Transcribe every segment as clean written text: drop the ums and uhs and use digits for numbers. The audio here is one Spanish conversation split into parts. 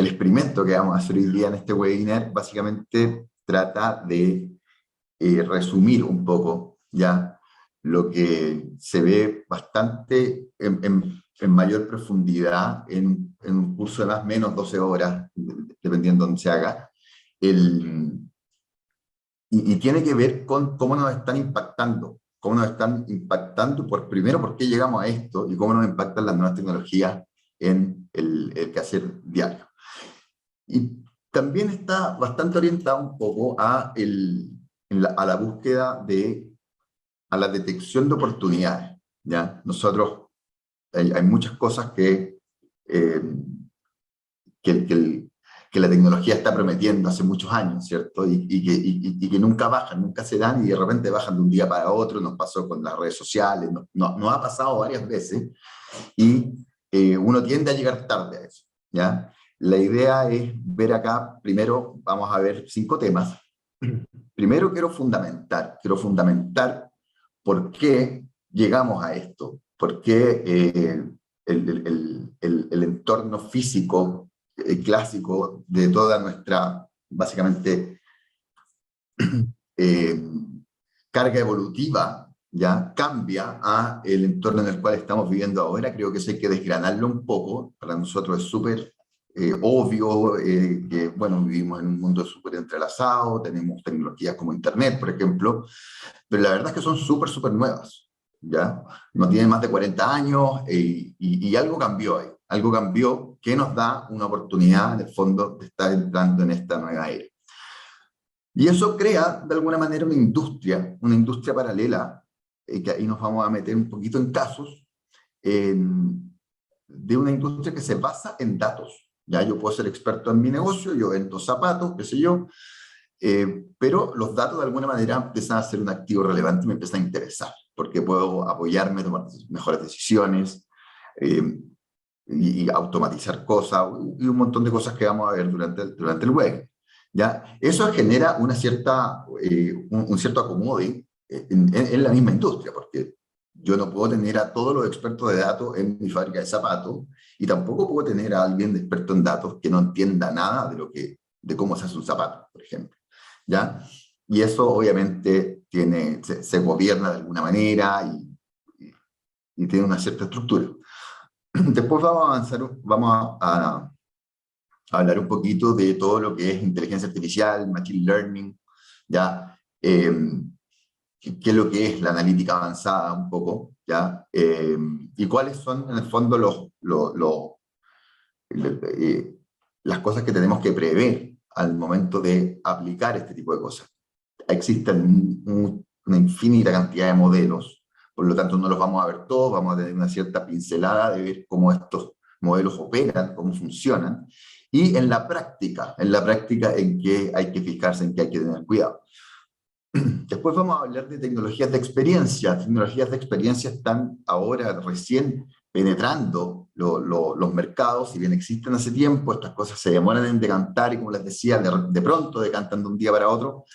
el experimento que vamos a hacer hoy día en este webinar básicamente trata de resumir un poco ya lo que se ve bastante en mayor profundidad en un curso de más o menos 12 horas, dependiendo de dónde se haga, y tiene que ver con cómo nos están impactando, primero, por qué llegamos a esto, y cómo nos impactan las nuevas tecnologías en el quehacer diario. Y también está bastante orientado un poco a la búsqueda a la detección de oportunidades, ¿ya? Nosotros, hay muchas cosas eh, que la tecnología está prometiendo hace muchos años, ¿cierto? Y que nunca bajan, nunca se dan, y de repente bajan de un día para otro. Nos pasó con las redes sociales, nos ha pasado varias veces, y uno tiende a llegar tarde a eso, ¿ya? La idea es ver acá, primero vamos a ver 5 temas. Primero quiero fundamentar por qué llegamos a esto, por qué el entorno físico clásico de toda nuestra, básicamente, eh, carga evolutiva, ya cambia a el entorno en el cual estamos viviendo ahora. Creo que eso hay que desgranarlo un poco. Para nosotros es súper obvio que, bueno, vivimos en un mundo súper entrelazado, tenemos tecnologías como Internet, por ejemplo, pero la verdad es que son súper nuevas, ¿ya? No tienen más de 40 años, y algo cambió ahí. Algo cambió que nos da una oportunidad, en el fondo, de estar entrando en esta nueva era. Y eso crea, de alguna manera, una industria paralela, que ahí nos vamos a meter un poquito en casos, de una industria que se basa en datos. Ya yo puedo ser experto en mi negocio, yo vendo zapatos, qué sé yo, pero los datos de alguna manera empiezan a ser un activo relevante y me empiezan a interesar, porque puedo apoyarme, tomar mejores decisiones, y automatizar cosas, y un montón de cosas que vamos a ver durante el web. ¿Ya? Eso genera un cierto acomode en la misma industria, porque yo no puedo tener a todos los expertos de datos en mi fábrica de zapatos, y tampoco puedo tener a alguien de experto en datos que no entienda nada de cómo se hace un zapato, por ejemplo. ¿Ya? Y eso obviamente se gobierna de alguna manera, y tiene una cierta estructura. Después vamos a avanzar, vamos a hablar un poquito de todo lo que es inteligencia artificial, machine learning, ¿ya? Qué es lo que es la analítica avanzada un poco, ¿ya? Y cuáles son, en el fondo, eh, las cosas que tenemos que prever al momento de aplicar este tipo de cosas. Existen una infinita cantidad de modelos, por lo tanto no los vamos a ver todos, vamos a tener una cierta pincelada de ver cómo estos modelos operan, cómo funcionan, y en la práctica en que hay que fijarse, en que hay que tener cuidado. Después vamos a hablar de tecnologías de experiencia. Tecnologías de experiencia están ahora recién penetrando los mercados. Si bien existen hace tiempo, estas cosas se demoran en decantar, y como les decía, de pronto decantan de un día para otro.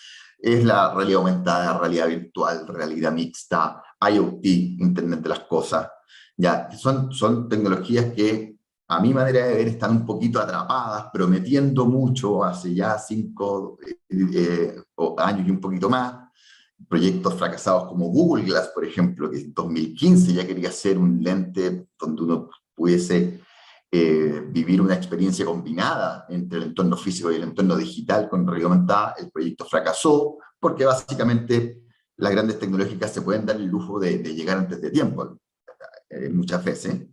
Es la realidad aumentada, realidad virtual, realidad mixta, IoT, Internet de las cosas. Ya, son tecnologías que, a mi manera de ver, están un poquito atrapadas, prometiendo mucho hace ya 5 años y un poquito más. Proyectos fracasados como Google Glass, por ejemplo, que en 2015 ya quería hacer un lente donde uno pudiese vivir una experiencia combinada entre el entorno físico y el entorno digital con realidad aumentada. El proyecto fracasó porque básicamente las grandes tecnológicas se pueden dar el lujo de llegar antes de tiempo, muchas veces.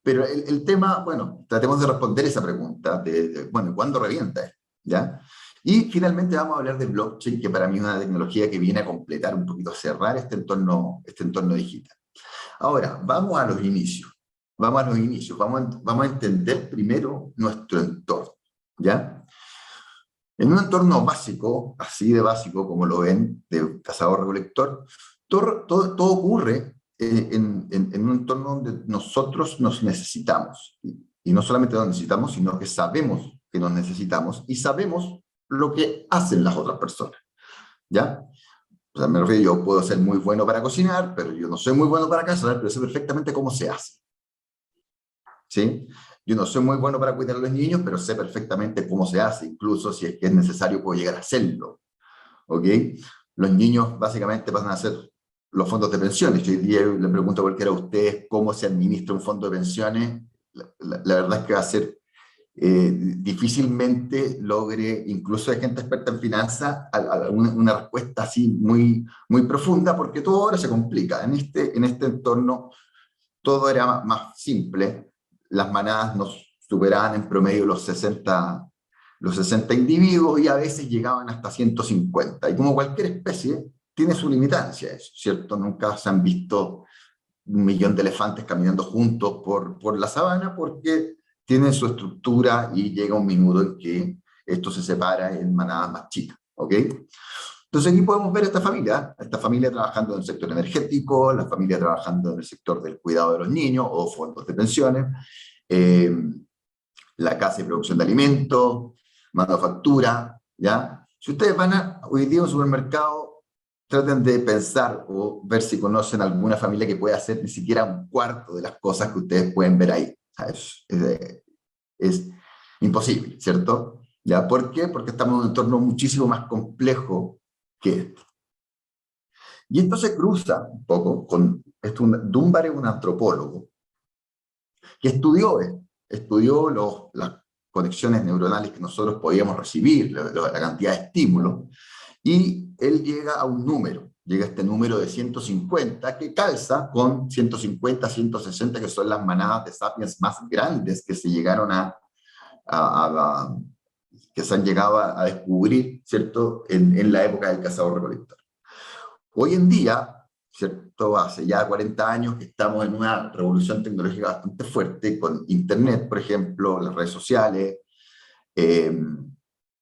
Pero el tema, bueno, tratemos de responder esa pregunta bueno, ¿cuándo revienta esto? ¿Ya? Y finalmente vamos a hablar de blockchain, que para mí es una tecnología que viene a completar un poquito, a cerrar este entorno digital. Ahora, vamos a los inicios. Vamos a entender primero nuestro entorno, ¿ya? En un entorno básico, así de básico como lo ven, de cazador-recolector, todo ocurre en un entorno donde nosotros nos necesitamos. Y no solamente nos necesitamos, sino que sabemos que nos necesitamos, y sabemos lo que hacen las otras personas, ¿ya? O sea, me refiero, yo puedo ser muy bueno para cocinar, pero yo no soy muy bueno para cazar, pero sé perfectamente cómo se hace, ¿sí? Yo no soy muy bueno para cuidar a los niños, pero sé perfectamente cómo se hace, incluso si es que es necesario puedo llegar a hacerlo, ¿ok? Los niños básicamente pasan a ser los fondos de pensiones. Yo hoy día le pregunto a cualquiera de ustedes cómo se administra un fondo de pensiones. La verdad es que va a ser difícilmente logre, incluso de gente experta en finanzas, una respuesta así muy, muy profunda, porque todo ahora se complica. En este entorno todo era más simple. Las manadas nos superaban en promedio los 60 individuos y a veces llegaban hasta 150. Y como cualquier especie, tiene su limitancia eso, ¿cierto? Nunca se han visto 1 millón de elefantes caminando juntos por la sabana porque tienen su estructura y llega un minuto en que esto se separa en manadas más chicas, ¿ok? Entonces aquí podemos ver esta familia trabajando en el sector energético, la familia trabajando en el sector del cuidado de los niños o fondos de pensiones, eh, la casa y producción de alimentos, manufactura, ¿ya? Si ustedes van hoy día a un supermercado, traten de pensar o ver si conocen alguna familia que pueda hacer ni siquiera un cuarto de las cosas que ustedes pueden ver ahí. O sea, es imposible, ¿cierto? ¿Ya? ¿Por qué? Porque estamos en un entorno muchísimo más complejo que este. Y esto se cruza un poco con Dunbar, es un antropólogo que estudió las conexiones neuronales que nosotros podíamos recibir, la cantidad de estímulos, y él llega a un número, llega a este número de 150 que calza con 150, 160, que son las manadas de sapiens más grandes que se llegaron que se han llegado a descubrir, ¿cierto?, en la época del cazador-recolector. Hoy en día, ¿cierto?, hace ya 40 años que estamos en una revolución tecnológica bastante fuerte, con Internet, por ejemplo, las redes sociales.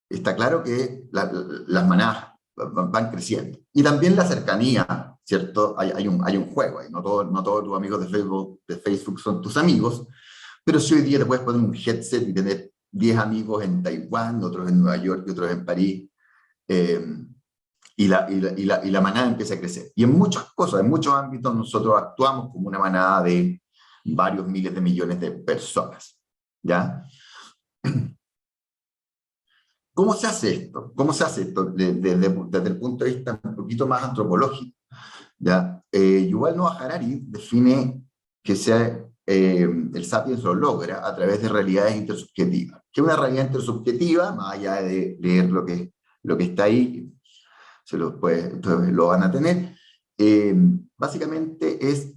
Está claro que las manadas van creciendo. Y también la cercanía, ¿cierto? Hay un juego ahí. No todos tus amigos de Facebook son tus amigos, pero si hoy día te puedes poner un headset y tener 10 amigos en Taiwán, otros en Nueva York y otros en París, eh, y la manada empieza a crecer. Y en muchas cosas, en muchos ámbitos, nosotros actuamos como una manada de varios miles de millones de personas, ¿ya? ¿Cómo se hace esto? ¿Cómo se hace esto desde el punto de vista un poquito más antropológico? ¿Ya? Yuval Noah Harari define que el sapiens lo logra a través de realidades intersubjetivas. ¿Qué es una realidad intersubjetiva? Más allá de leer lo que está ahí, entonces lo van a tener. Básicamente es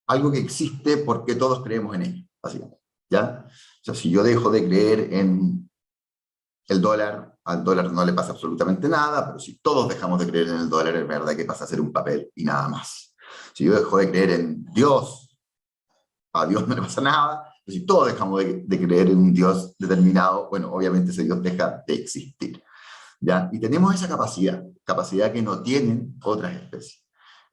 algo que existe porque todos creemos en ello, básicamente, ¿ya? O sea, si yo dejo de creer en el dólar, al dólar no le pasa absolutamente nada, pero si todos dejamos de creer en el dólar, es verdad que pasa a ser un papel y nada más. Si yo dejo de creer en Dios, a Dios no le pasa nada, pero si todos dejamos de creer en un Dios determinado, bueno, obviamente ese Dios deja de existir, ¿ya? Y tenemos esa capacidad que no tienen otras especies.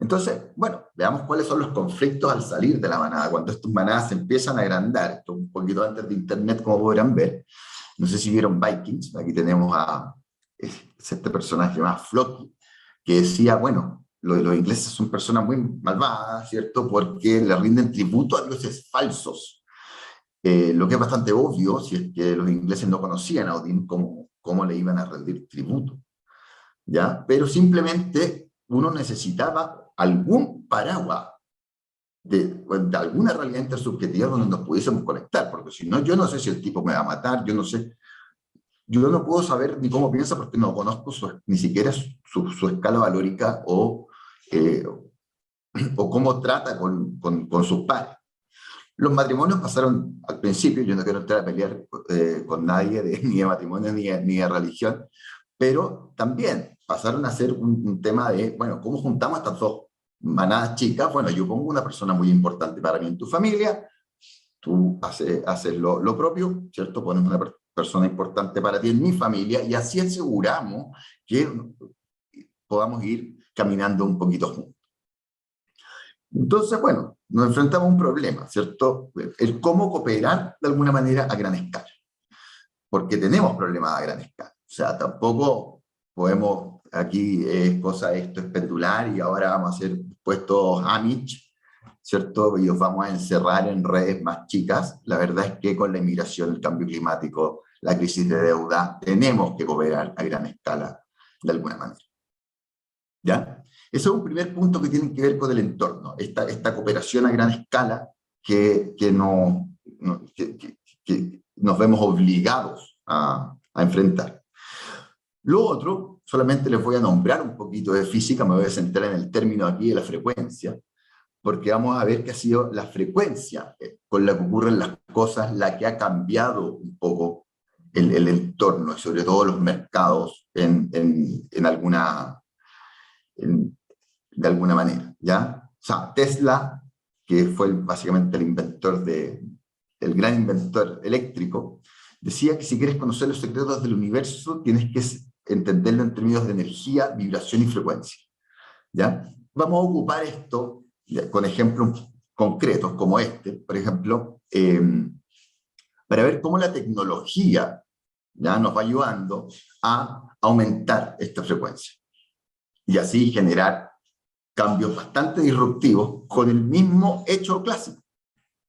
Entonces, bueno, veamos cuáles son los conflictos al salir de la manada, cuando estas manadas se empiezan a agrandar. Esto un poquito antes de Internet, como podrán ver. No sé si vieron Vikings, aquí tenemos a este personaje más Floki, que decía, bueno, los ingleses son personas muy malvadas, ¿cierto? Porque le rinden tributo a dioses falsos. Lo que es bastante obvio, si es que los ingleses no conocían a Odín, cómo le iban a rendir tributo, ¿ya? Pero simplemente uno necesitaba algún paraguas de alguna realidad intersubjetiva donde nos pudiésemos conectar, porque si no, yo no sé si el tipo me va a matar, yo no puedo saber ni cómo piensa porque no conozco ni siquiera su escala valórica o cómo trata con sus pares. Los matrimonios pasaron al principio, yo no quiero entrar a pelear con nadie ni de matrimonio ni de religión, pero también pasaron a ser un tema de, bueno, ¿cómo juntamos estas dos manadas chicas? Bueno, yo pongo una persona muy importante para mí en tu familia, tú haces lo propio, ¿cierto? Pones una persona importante para ti en mi familia y así aseguramos que podamos ir caminando un poquito juntos. Entonces, bueno, nos enfrentamos a un problema, ¿cierto? El cómo cooperar de alguna manera a gran escala, porque tenemos problemas a gran escala. O sea, tampoco podemos, aquí es cosa, esto es pendular y ahora vamos a hacer puestos Amish ¿cierto? Y los vamos a encerrar en redes más chicas. La verdad es que con la inmigración, el cambio climático, la crisis de deuda, tenemos que cooperar a gran escala de alguna manera. ¿Ya? Ese es un primer punto que tiene que ver con el entorno, esta cooperación a gran escala que nos vemos obligados a enfrentar. Lo otro, solamente les voy a nombrar un poquito de física, me voy a centrar en el término aquí de la frecuencia, porque vamos a ver que ha sido la frecuencia con la que ocurren las cosas la que ha cambiado un poco el entorno, y sobre todo los mercados en alguna, de alguna manera, ¿ya? O sea, Tesla, que fue básicamente el inventor el gran inventor eléctrico, decía que si quieres conocer los secretos del universo, tienes que entenderlo en términos de energía, vibración y frecuencia, ¿ya? Vamos a ocupar esto con ejemplos concretos como este, por ejemplo, para ver cómo la tecnología ya nos va ayudando a aumentar esta frecuencia y así generar cambios bastante disruptivos con el mismo hecho clásico.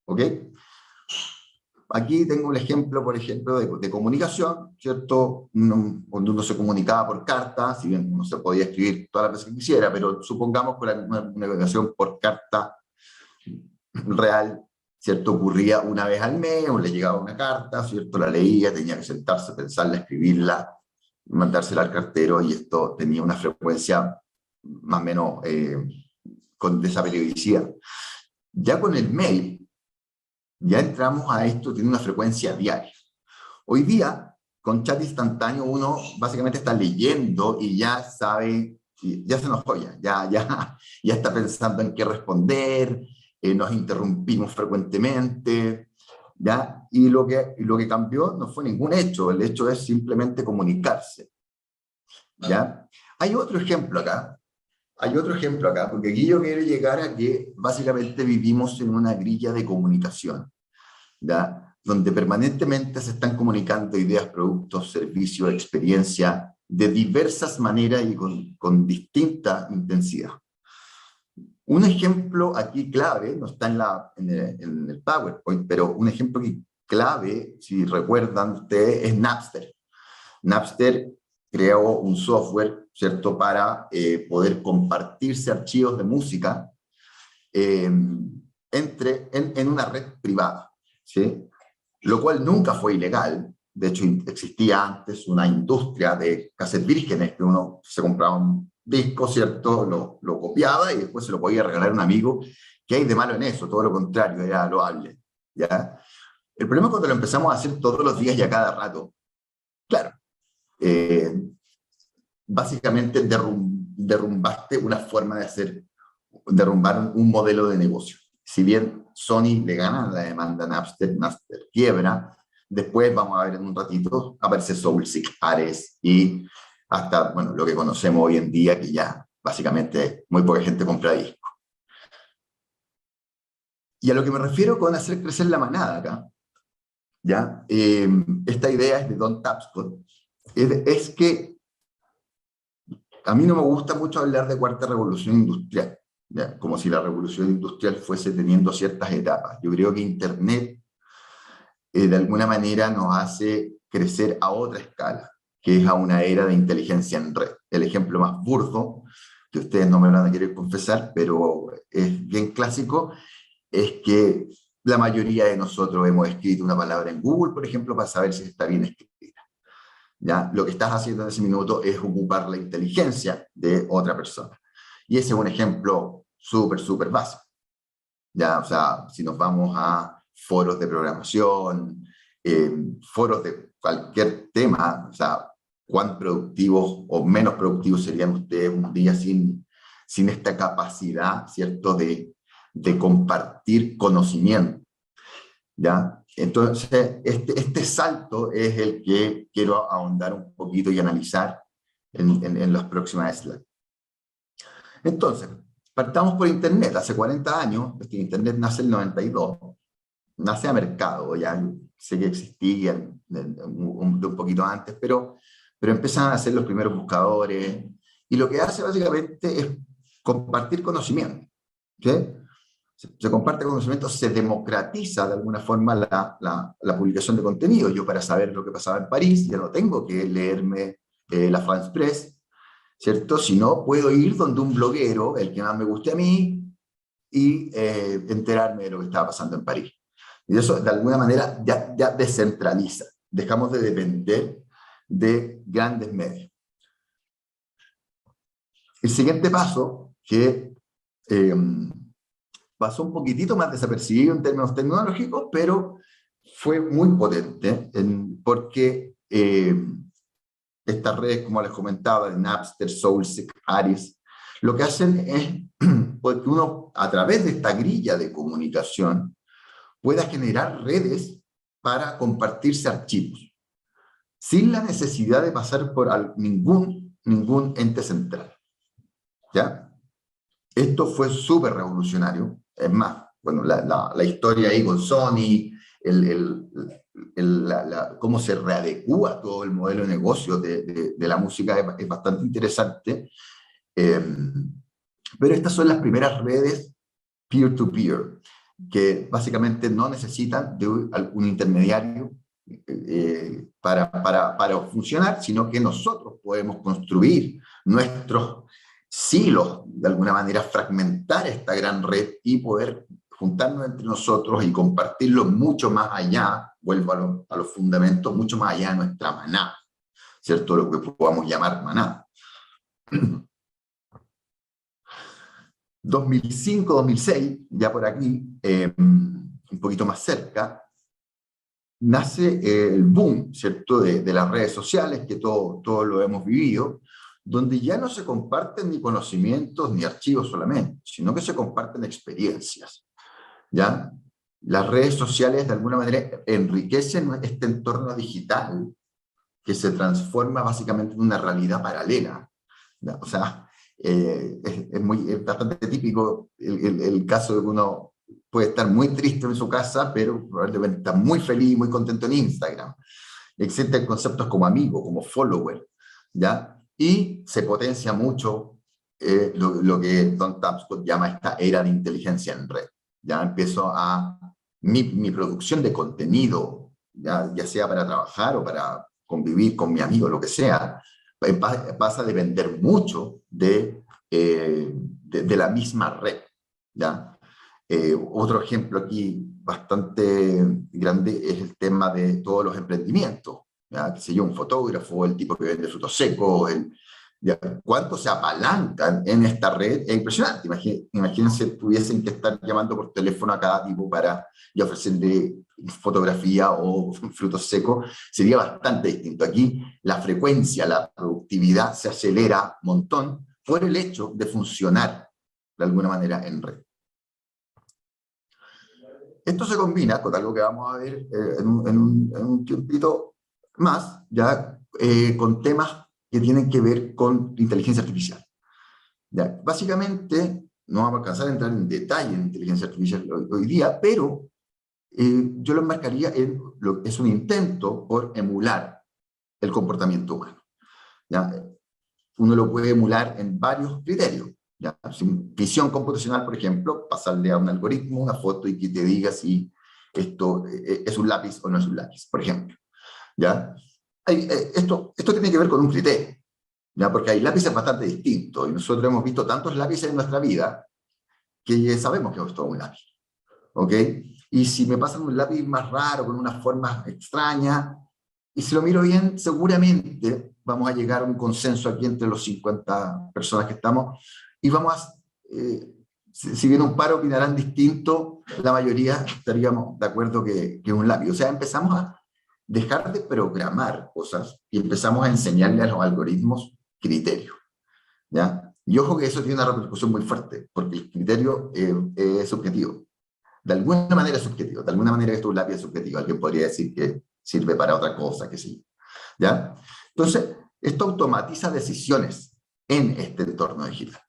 ¿Ok? Aquí tengo un ejemplo, por ejemplo, de comunicación, ¿cierto? Cuando uno se comunicaba por carta, si bien uno se podía escribir todas las veces que quisiera, pero supongamos que una navegación por carta real, ¿cierto? Ocurría una vez al mes, o le llegaba una carta, ¿cierto? La leía, tenía que sentarse, pensarla, escribirla, mandársela al cartero, y esto tenía una frecuencia más o menos de esa periodicidad. Ya con el mail, ya entramos a esto, tiene una frecuencia diaria. Hoy día, con chat instantáneo, uno básicamente está leyendo y ya sabe, ya se enojó, ya está pensando en qué responder, nos interrumpimos frecuentemente, ¿ya? Y lo que cambió no fue ningún hecho, el hecho es simplemente comunicarse, ¿ya? Hay otro ejemplo acá, porque aquí yo quiero llegar a que básicamente vivimos en una grilla de comunicación, ¿ya? Donde permanentemente se están comunicando ideas, productos, servicios, experiencia, de diversas maneras y con distinta intensidad. Un ejemplo aquí clave, no está en el PowerPoint, pero un ejemplo clave, si recuerdan ustedes, es Napster. Napster creó un software, ¿cierto?, para poder compartirse archivos de música en una red privada, ¿sí? Lo cual nunca fue ilegal. De hecho, existía antes una industria de cassettes vírgenes, que uno se compraba un disco, ¿cierto?, lo copiaba y después se lo podía regalar a un amigo. ¿Qué hay de malo en eso? Todo lo contrario, era loable, ¿ya? El problema es cuando lo empezamos a hacer todos los días y a cada rato. Claro, básicamente derrumbaste una forma de hacer, derrumbar un modelo de negocio. Si bien Sony le gana la demanda a Napster quiebra, después vamos a ver en un ratito, aparece SoulSeek, Ares y hasta, bueno, lo que conocemos hoy en día, que ya básicamente muy poca gente compra discos. Y a lo que me refiero con hacer crecer la manada acá, ¿ya? Esta idea es de Don Tapscott, es que a mí no me gusta mucho hablar de cuarta revolución industrial, ¿ya? Como si la revolución industrial fuese teniendo ciertas etapas. Yo creo que Internet de alguna manera nos hace crecer a otra escala, que es a una era de inteligencia en red. El ejemplo más burdo, que ustedes no me van a querer confesar, pero es bien clásico, es que la mayoría de nosotros hemos escrito una palabra en Google, por ejemplo, para saber si está bien escrita. ¿Ya? Lo que estás haciendo en ese minuto es ocupar la inteligencia de otra persona. Y ese es un ejemplo súper básico. ¿Ya? O sea, si nos vamos a foros de programación, foros de cualquier tema, o sea, cuán productivos o menos productivos serían ustedes un día sin esta capacidad, ¿cierto?, de compartir conocimiento, ¿ya? Entonces, este salto es el que quiero ahondar un poquito y analizar en las próximas slides. Entonces, partamos por Internet. Hace 40 años, Internet nace en el 92, nace a mercado, ya sé que existía un poquito antes, pero empiezan a hacer los primeros buscadores, y lo que hace básicamente es compartir conocimiento, ¿sí? O se comparte conocimiento, se democratiza de alguna forma la publicación de contenido. Yo, para saber lo que pasaba en París, ya no tengo que leerme la France Press, ¿cierto? Sino puedo ir donde un bloguero, el que más me guste a mí, y enterarme de lo que estaba pasando en París. Y eso, de alguna manera, ya descentraliza. Dejamos de depender de grandes medios. El siguiente paso, que pasó un poquitito más desapercibido en términos tecnológicos, pero fue muy potente, porque estas redes, como les comentaba, de Napster, Soulseek, Aries, lo que hacen es pues, que uno, a través de esta grilla de comunicación, pueda generar redes para compartirse archivos, sin la necesidad de pasar por ningún ente central. ¿Ya? Esto fue súper revolucionario. Es más, bueno, la historia ahí con Sony, cómo se readecúa todo el modelo de negocio de la música es bastante interesante. Pero estas son las primeras redes peer-to-peer, que básicamente no necesitan de un intermediario para funcionar, sino que nosotros podemos construir nuestros silos, de alguna manera fragmentar esta gran red y poder juntarnos entre nosotros y compartirlo mucho más allá, vuelvo a los fundamentos, mucho más allá de nuestra manada, ¿cierto? Lo que podamos llamar manada. 2005-2006, ya por aquí, un poquito más cerca, nace el boom, ¿cierto?, de las redes sociales, que todos lo hemos vivido, donde ya no se comparten ni conocimientos ni archivos solamente, sino que se comparten experiencias, ¿ya? Las redes sociales, de alguna manera, enriquecen este entorno digital que se transforma básicamente en una realidad paralela, ¿ya? O sea, es bastante típico el caso de que uno puede estar muy triste en su casa, pero probablemente está muy feliz, muy contento en Instagram. Existen conceptos como amigo, como follower, ¿ya? Y se potencia mucho lo que Don Tapscott llama esta era de inteligencia en red. Ya empiezo a mi producción de contenido, ya sea para trabajar o para convivir con mi amigo, lo que sea, pasa a depender mucho de la misma red, ¿ya? Otro ejemplo aquí bastante grande es el tema de todos los emprendimientos, ¿ya? Que sé yo, un fotógrafo, el tipo que vende frutos secos, ¿ya? ¿Cuánto se apalancan en esta red? Es impresionante. Imagínense, tuviesen que estar llamando por teléfono a cada tipo y ofrecerle fotografía o frutos secos, sería bastante distinto. Aquí la frecuencia, la productividad se acelera un montón por el hecho de funcionar de alguna manera en red. Esto se combina con algo que vamos a ver en un tiempito más, ya con temas que tienen que ver con inteligencia artificial. Ya, básicamente, no vamos a alcanzar a entrar en detalle en inteligencia artificial hoy día, pero yo lo enmarcaría es un intento por emular el comportamiento humano. ¿Ya? Uno lo puede emular en varios criterios. ¿Ya? Visión computacional, por ejemplo, pasarle a un algoritmo una foto y que te diga si esto es un lápiz o no es un lápiz, por ejemplo. ¿Ya? Esto tiene que ver con un criterio, ¿ya? Porque hay lápices bastante distintos, y nosotros hemos visto tantos lápices en nuestra vida que sabemos que esto es un lápiz. ¿Ok? Y si me pasan un lápiz más raro, con una forma extraña, y si lo miro bien, seguramente vamos a llegar a un consenso aquí entre los 50 personas que estamos, y vamos a, si bien un par opinarán distinto, la mayoría estaríamos de acuerdo que es un lápiz. O sea, empezamos a dejar de programar cosas y empezamos a enseñarle a los algoritmos criterios, ¿ya? Y ojo que eso tiene una repercusión muy fuerte, porque el criterio es subjetivo. De alguna manera es subjetivo, de alguna manera esto es un lápiz subjetivo. Alguien podría decir que sirve para otra cosa, que sí. ¿Ya? Entonces, esto automatiza decisiones en este entorno digital.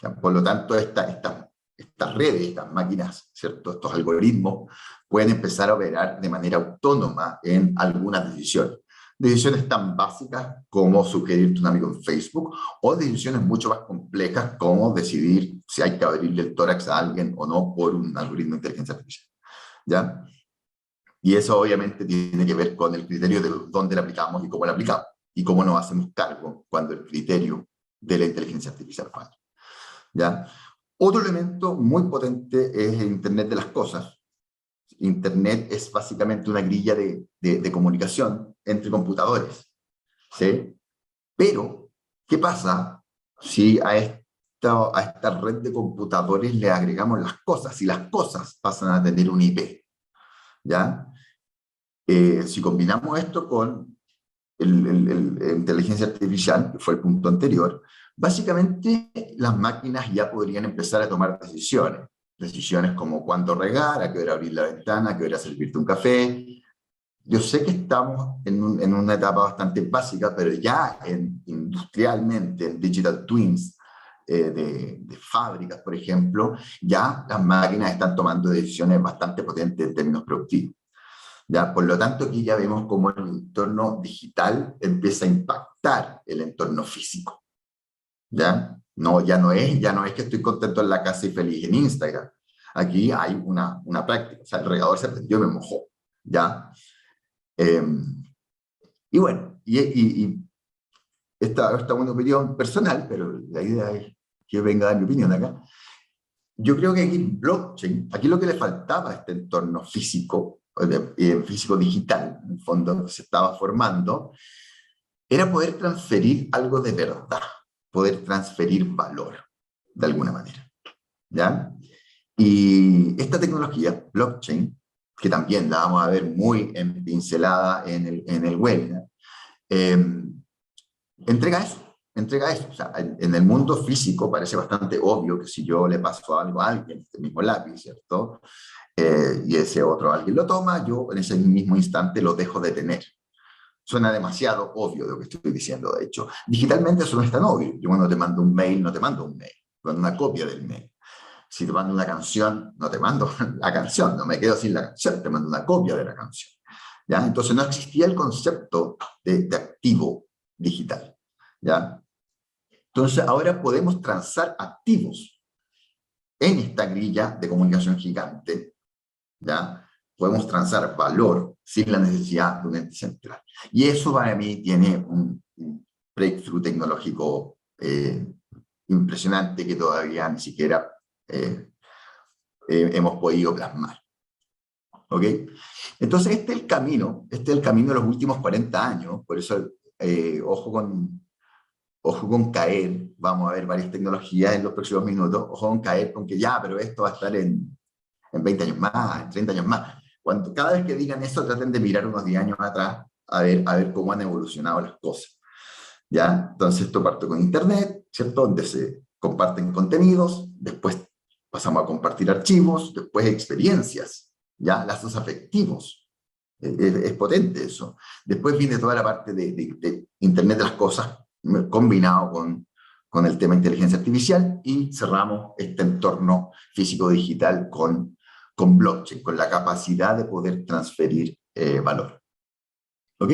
¿Ya? Por lo tanto, estas redes, estas máquinas, ¿cierto? Estos algoritmos pueden empezar a operar de manera autónoma en algunas decisiones. decisiones tan básicas como sugerirte un amigo en Facebook, o decisiones mucho más complejas como decidir si hay que abrirle el tórax a alguien o no por un algoritmo de inteligencia artificial, ¿ya? Y eso obviamente tiene que ver con el criterio de dónde la aplicamos y cómo la aplicamos, y cómo nos hacemos cargo cuando el criterio de la inteligencia artificial falla, ¿ya? Otro elemento muy potente es el Internet de las cosas. Internet es básicamente una grilla de comunicación entre computadores, ¿sí? Pero, ¿qué pasa si a esta red de computadores le agregamos las cosas? Si las cosas pasan a tener un IP, ¿ya? Si combinamos esto con inteligencia artificial, que fue el punto anterior, básicamente las máquinas ya podrían empezar a tomar decisiones. Decisiones como cuándo regar, a qué hora abrir la ventana, a qué hora servirte un café. Yo sé que estamos en una etapa bastante básica, pero ya industrialmente, en digital twins de fábricas, por ejemplo, ya las máquinas están tomando decisiones bastante potentes en términos productivos. ¿Ya? Por lo tanto, aquí ya vemos cómo el entorno digital empieza a impactar el entorno físico. ¿Ya? No, ya no es que estoy contento en la casa y feliz en Instagram. Aquí hay una práctica. O sea, el regador se prendió y me mojó. ¿Ya? Eh, y bueno, esta es una opinión personal, pero la idea es que venga a dar mi opinión acá. Yo creo que aquí blockchain, aquí lo que le faltaba a este entorno físico, físico digital, en el fondo se estaba formando, era poder transferir algo de verdad, poder transferir valor, de alguna manera, ¿ya? Y esta tecnología, blockchain, que también la vamos a ver muy pincelada en el webinar, eh, entrega eso, entrega eso. O sea, en el mundo físico parece bastante obvio que si yo le paso algo a alguien, este mismo lápiz, ¿cierto? Y ese otro alguien lo toma, yo en ese mismo instante lo dejo de tener. Suena demasiado obvio lo que estoy diciendo, de hecho. Digitalmente eso no es tan obvio. Yo cuando te mando un mail, no te mando un mail, te mando una copia del mail. Si te mando una canción, no te mando la canción, no me quedo sin la canción, te mando una copia de la canción. ¿Ya? Entonces no existía el concepto de activo digital. ¿Ya? Entonces ahora podemos transar activos en esta grilla de comunicación gigante, ¿ya? Podemos transar valor sin la necesidad de un ente central. Y eso para mí tiene un breakthrough tecnológico impresionante que todavía ni siquiera hemos podido plasmar. ¿Ok? Entonces este es el camino de los últimos 40 años, por eso ojo con caer, vamos a ver varias tecnologías en los próximos minutos, ojo con caer con que ya, pero esto va a estar en 20 años más, en 30 años más. Cada vez que digan eso, traten de mirar unos 10 años atrás a ver cómo han evolucionado las cosas. ¿Ya? Entonces esto parte con Internet, ¿cierto? Donde se comparten contenidos, después pasamos a compartir archivos, después experiencias, ¿ya? Lazos afectivos. Es potente eso. Después viene toda la parte de Internet de las cosas, combinado con el tema de inteligencia artificial, y cerramos este entorno físico-digital con blockchain, con la capacidad de poder transferir valor. ¿Ok?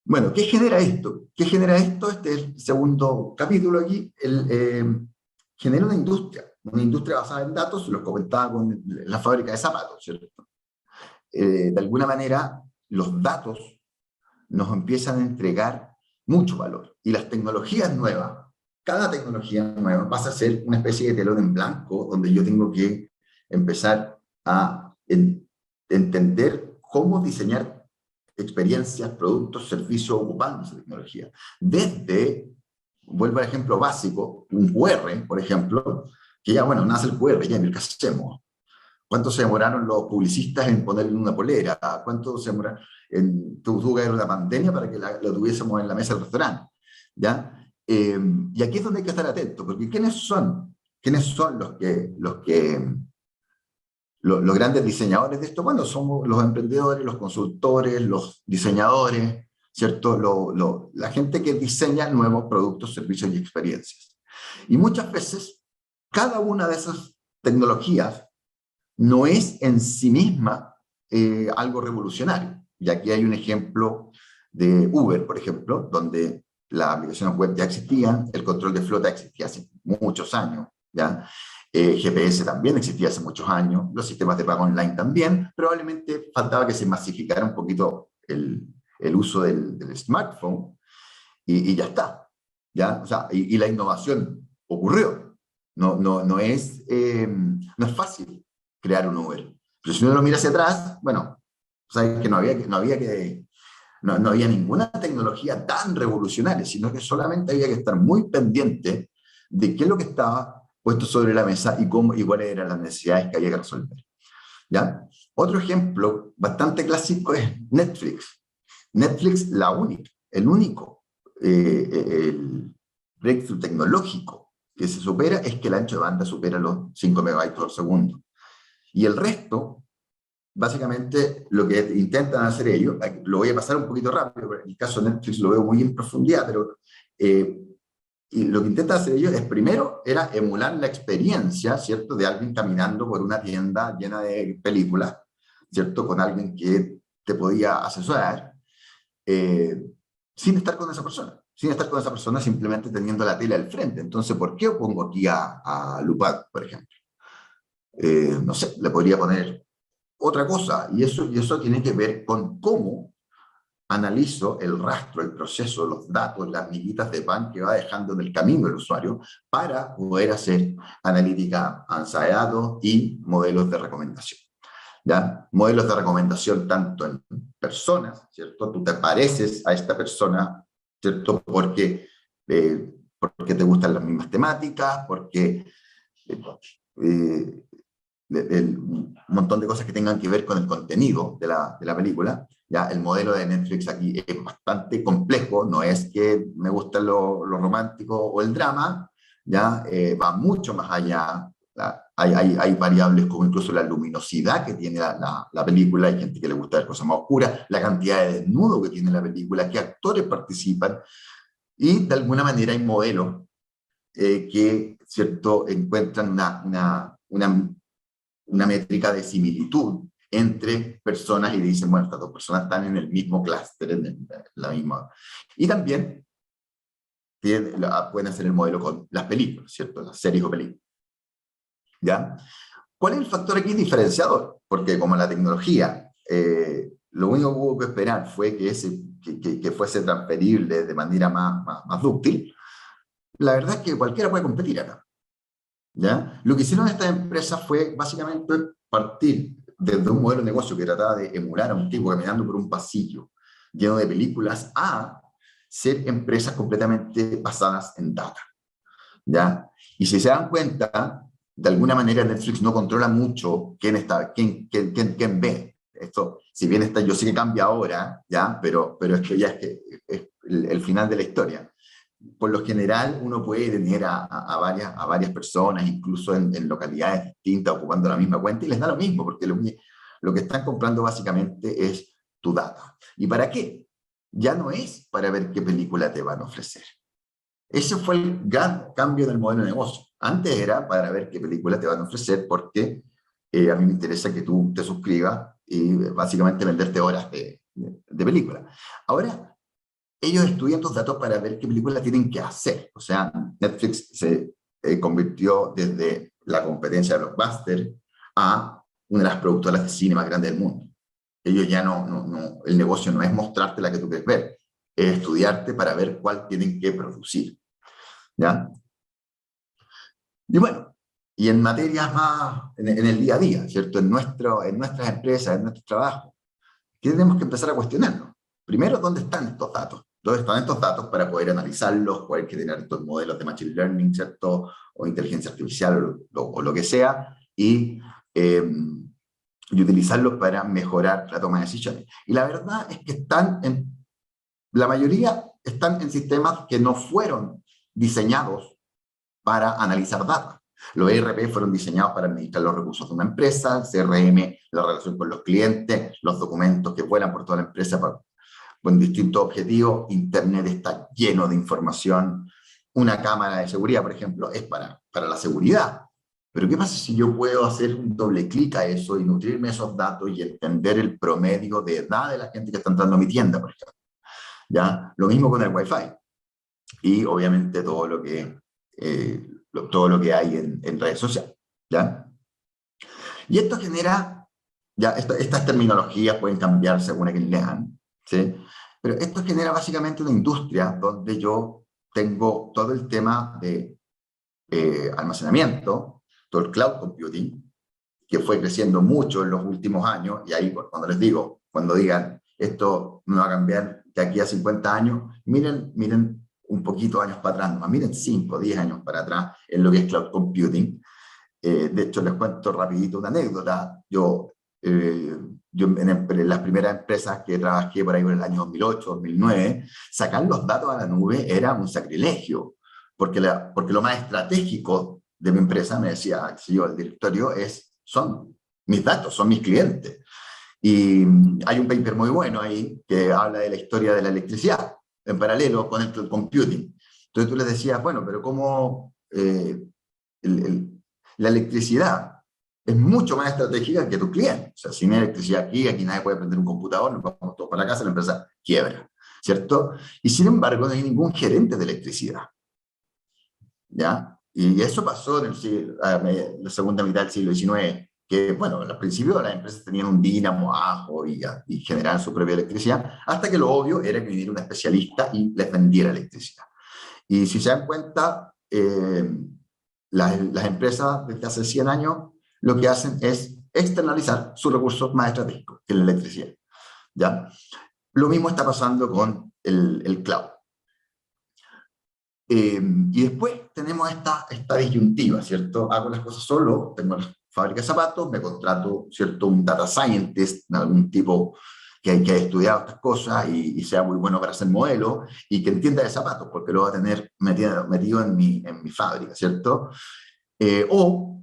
Bueno, ¿qué genera esto? ¿Qué genera esto? Este es el segundo capítulo aquí. Genera una industria basada en datos, los comentaba con la fábrica de zapatos, ¿cierto? De alguna manera, los datos nos empiezan a entregar mucho valor. Y las tecnologías nuevas, cada tecnología nueva pasa a ser una especie de telón en blanco donde yo tengo que empezar a entender cómo diseñar experiencias, productos, servicios ocupando esa tecnología. Desde, vuelvo al ejemplo básico, un QR, por ejemplo, que ya, bueno, nace el QR, ya, ¿qué hacemos? ¿Cuánto se demoraron los publicistas en ponerle una polera? ¿Cuánto se demoraron? Tuvo que haber una pandemia para que lo tuviésemos en la mesa del restaurante. ¿Ya? Y aquí es donde hay que estar atentos, porque ¿quiénes son? ¿Quiénes son los grandes diseñadores de esto? Bueno, somos los emprendedores, los consultores, los diseñadores, ¿cierto? La gente que diseña nuevos productos, servicios y experiencias. Y muchas veces, cada una de esas tecnologías no es en sí misma algo revolucionario. Y aquí hay un ejemplo de Uber, por ejemplo, donde las aplicaciones web ya existían, el control de flota existía hace muchos años, ¿ya? GPS también existía hace muchos años, los sistemas de pago online también, probablemente faltaba que se masificara un poquito el uso del smartphone y ya está, ¿ya? O sea, y la innovación ocurrió. No es fácil crear un Uber. Pero si uno lo mira hacia atrás, bueno, sabes que no había ninguna tecnología tan revolucionaria, sino que solamente había que estar muy pendiente de qué es lo que estaba puesto sobre la mesa y, cómo, y cuáles eran las necesidades que había que resolver. ¿Ya? Otro ejemplo bastante clásico es Netflix. Netflix, el único el breakthrough tecnológico que se supera es que el ancho de banda supera los 5 megabytes por segundo. Y el resto, básicamente, lo que intentan hacer ellos, lo voy a pasar un poquito rápido, porque en el caso de Netflix lo veo muy en profundidad, pero y lo que intentan hacer ellos es, primero, era emular la experiencia, ¿cierto?, de alguien caminando por una tienda llena de películas, ¿cierto?, con alguien que te podía asesorar, sin estar con esa persona. Sin estar con esa persona, simplemente teniendo la tele al frente. Entonces, ¿por qué pongo aquí a Lupac, por ejemplo? No sé, le podría poner otra cosa, y eso tiene que ver con cómo analizo el rastro, el proceso, los datos, las miguitas de pan que va dejando en el camino el usuario para poder hacer analítica avanzada de datos y modelos de recomendación. ¿Ya? Modelos de recomendación tanto en personas, ¿cierto? Tú te pareces a esta persona, ¿cierto? Porque te gustan las mismas temáticas, porque un montón de cosas que tengan que ver con el contenido de la película. Ya, el modelo de Netflix aquí es bastante complejo, no es que me gusta lo romántico o el drama, ya va mucho más allá. Hay variables como incluso la luminosidad que tiene la película, hay gente que le gusta ver cosas más oscuras, la cantidad de desnudo que tiene la película, qué actores participan, y de alguna manera hay modelos que, ¿cierto?, encuentran una métrica de similitud entre personas y dicen, bueno, estas dos personas están en el mismo clúster, en la misma. Y también pueden hacer el modelo con las películas, ¿cierto? Las series o películas. ¿Ya? ¿Cuál es el factor aquí diferenciador? Porque como la tecnología, lo único que hubo que esperar fue que fuese transferible de manera más dúctil, la verdad es que cualquiera puede competir acá. ¿Ya? Lo que hicieron estas empresas fue básicamente partir desde un modelo de negocio que trataba de emular a un tipo caminando por un pasillo lleno de películas a ser empresas completamente basadas en data. ¿Ya? Y si se dan cuenta, de alguna manera Netflix no controla mucho quién ve. Esto, si bien está, yo sé que cambia ahora, ¿ya? Pero esto ya es el final de la historia. Por lo general uno puede tener a varias personas, incluso en localidades distintas, ocupando la misma cuenta, y les da lo mismo, porque lo que están comprando básicamente es tu data. ¿Y para qué? Ya no es para ver qué película te van a ofrecer. Ese fue el gran cambio del modelo de negocio. Antes era para ver qué película te van a ofrecer, porque a mí me interesa que tú te suscribas y básicamente venderte horas de película. Ahora, ellos estudian tus datos para ver qué películas tienen que hacer. O sea, Netflix se convirtió desde la competencia de Blockbuster a una de las productoras de cine más grandes del mundo. Ellos ya el negocio no es mostrarte la que tú quieres ver, es estudiarte para ver cuál tienen que producir. ¿Ya? Y bueno, y en materias más, en el día a día, ¿cierto? En nuestras empresas, en nuestro trabajo, ¿qué tenemos que empezar a cuestionarnos? Primero, ¿dónde están estos datos? ¿Dónde están estos datos para poder analizarlos, poder generar estos modelos de machine learning, ¿cierto? O inteligencia artificial o lo que sea, y utilizarlos para mejorar la toma de decisiones. Y la verdad es que la mayoría están en sistemas que no fueron diseñados para analizar datos. Los ERP fueron diseñados para administrar los recursos de una empresa, el CRM, la relación con los clientes, los documentos que vuelan por toda la empresa con distintos objetivos. Internet está lleno de información. Una cámara de seguridad, por ejemplo, es para la seguridad. Pero ¿qué pasa si yo puedo hacer un doble clic a eso y nutrirme esos datos y entender el promedio de edad de la gente que está entrando a mi tienda, por ejemplo? ¿Ya? Lo mismo con el Wi-Fi. Y obviamente todo lo que hay en redes sociales. ¿Ya? Y esto genera, ya estas terminologías pueden cambiar según a quien lean, ¿sí? Pero esto genera básicamente una industria donde yo tengo todo el tema de almacenamiento, todo el cloud computing, que fue creciendo mucho en los últimos años, y ahí cuando les digo, cuando digan, esto no va a cambiar de aquí a 50 años, miren un poquito años para atrás, nomás, miren 5, 10 años para atrás en lo que es cloud computing. De hecho, les cuento rapidito una anécdota. Yo en las primeras empresas que trabajé por ahí por el año 2008, 2009, sacar los datos a la nube era un sacrilegio, porque lo más estratégico de mi empresa, me decía el directorio, son mis datos, son mis clientes. Y hay un paper muy bueno ahí que habla de la historia de la electricidad en paralelo con el computing. Entonces tú les decías, bueno, pero ¿cómo el, el, la electricidad es mucho más estratégica que tu cliente? O sea, sin electricidad aquí nadie puede prender un computador, nos vamos todos para la casa, la empresa quiebra, ¿cierto? Y sin embargo no hay ningún gerente de electricidad, ¿ya? Y eso pasó en la segunda mitad del siglo XIX, que, bueno, al principio las empresas tenían un dínamo abajo y generaban su propia electricidad, hasta que lo obvio era que viniera un especialista y les vendiera electricidad. Y si se dan cuenta, las empresas desde hace 100 años lo que hacen es externalizar sus recursos más estratégicos, que es la electricidad, ¿ya? Lo mismo está pasando con el cloud. Y después tenemos esta disyuntiva, ¿cierto? Hago las cosas solo, tengo la fábrica de zapatos, me contrato, ¿cierto? Un data scientist, algún tipo que haya estudiado estas cosas y sea muy bueno para hacer modelos y que entienda de zapatos, porque lo va a tener metido en mi fábrica, ¿cierto? O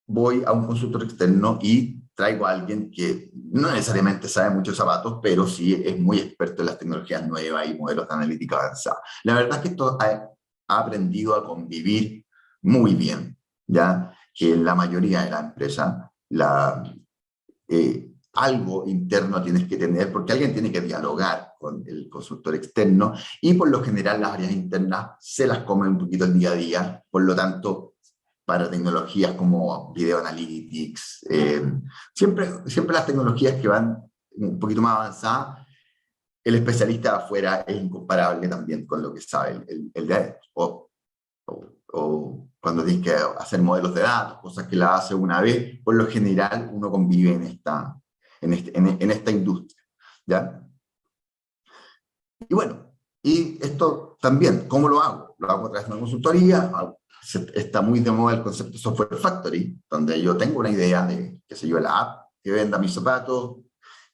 voy a un consultor externo y traigo a alguien que no necesariamente sabe mucho de zapatos, pero sí es muy experto en las tecnologías nuevas y modelos de analítica avanzada. La verdad es que esto ha aprendido a convivir muy bien, ya que en la mayoría de las empresas algo interno tienes que tener, porque alguien tiene que dialogar con el consultor externo, y por lo general las áreas internas se las comen un poquito el día a día, por lo tanto para tecnologías como Video Analytics, siempre las tecnologías que van un poquito más avanzadas, el especialista de afuera es incomparable también con lo que sabe el de adentro. O cuando tienes que hacer modelos de datos, cosas que la hace una vez, por lo general uno convive en esta industria, ¿ya? Y bueno, y esto también, ¿cómo lo hago? Lo hago a través de una consultoría. Está muy de moda el concepto de Software Factory, donde yo tengo una idea de, qué sé yo, la app que venda mis zapatos,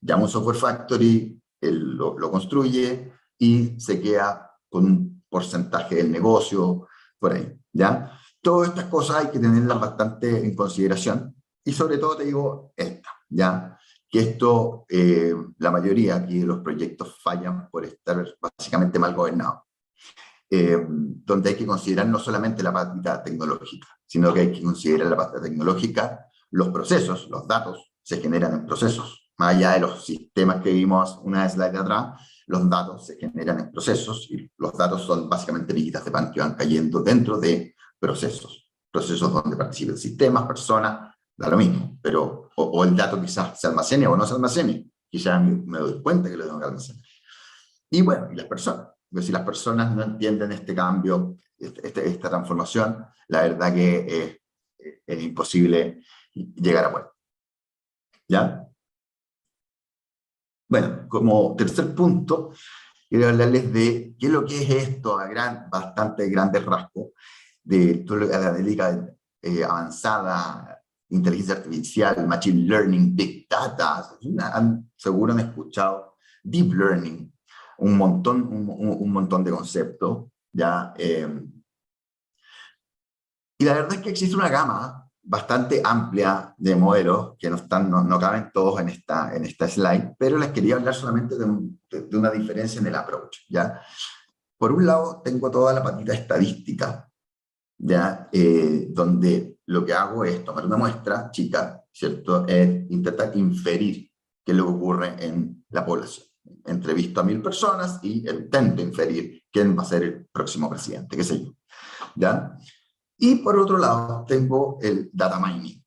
llamo un Software Factory, él lo construye y se queda con un porcentaje del negocio por ahí, ¿ya? Todas estas cosas hay que tenerlas bastante en consideración, y sobre todo te digo esta, ¿ya? Que esto, la mayoría aquí de los proyectos fallan por estar básicamente mal gobernados. Donde hay que considerar no solamente la parte tecnológica, sino que hay que considerar la parte tecnológica, los procesos, los datos se generan en procesos, más allá de los sistemas que vimos una slide atrás, los datos se generan en procesos, y los datos son básicamente miguitas de pan que van cayendo dentro de procesos donde participen sistemas, personas, da lo mismo, pero o el dato quizás se almacene o no se almacene, quizás me doy cuenta que lo tengo que almacenar. Y bueno, y las personas. Porque si las personas no entienden este cambio, esta transformación, la verdad que es imposible llegar a puerto. ¿Ya? Bueno, como tercer punto, quiero hablarles de qué es lo que es esto a bastante grandes rasgos, de toda la analítica avanzada, inteligencia artificial, machine learning, big data. Seguro han escuchado deep learning, un montón de conceptos, ¿ya? Y la verdad es que existe una gama bastante amplia de modelos que no caben todos en esta slide, pero les quería hablar solamente de una diferencia en el approach, ¿ya? Por un lado, tengo toda la patita estadística, ¿ya? Donde lo que hago es tomar una muestra chica, ¿cierto? Intentar inferir qué es lo que ocurre en la población. Entrevisto a 1000 personas y intento inferir quién va a ser el próximo presidente, qué sé yo, ¿ya? Y por otro lado, tengo el data mining,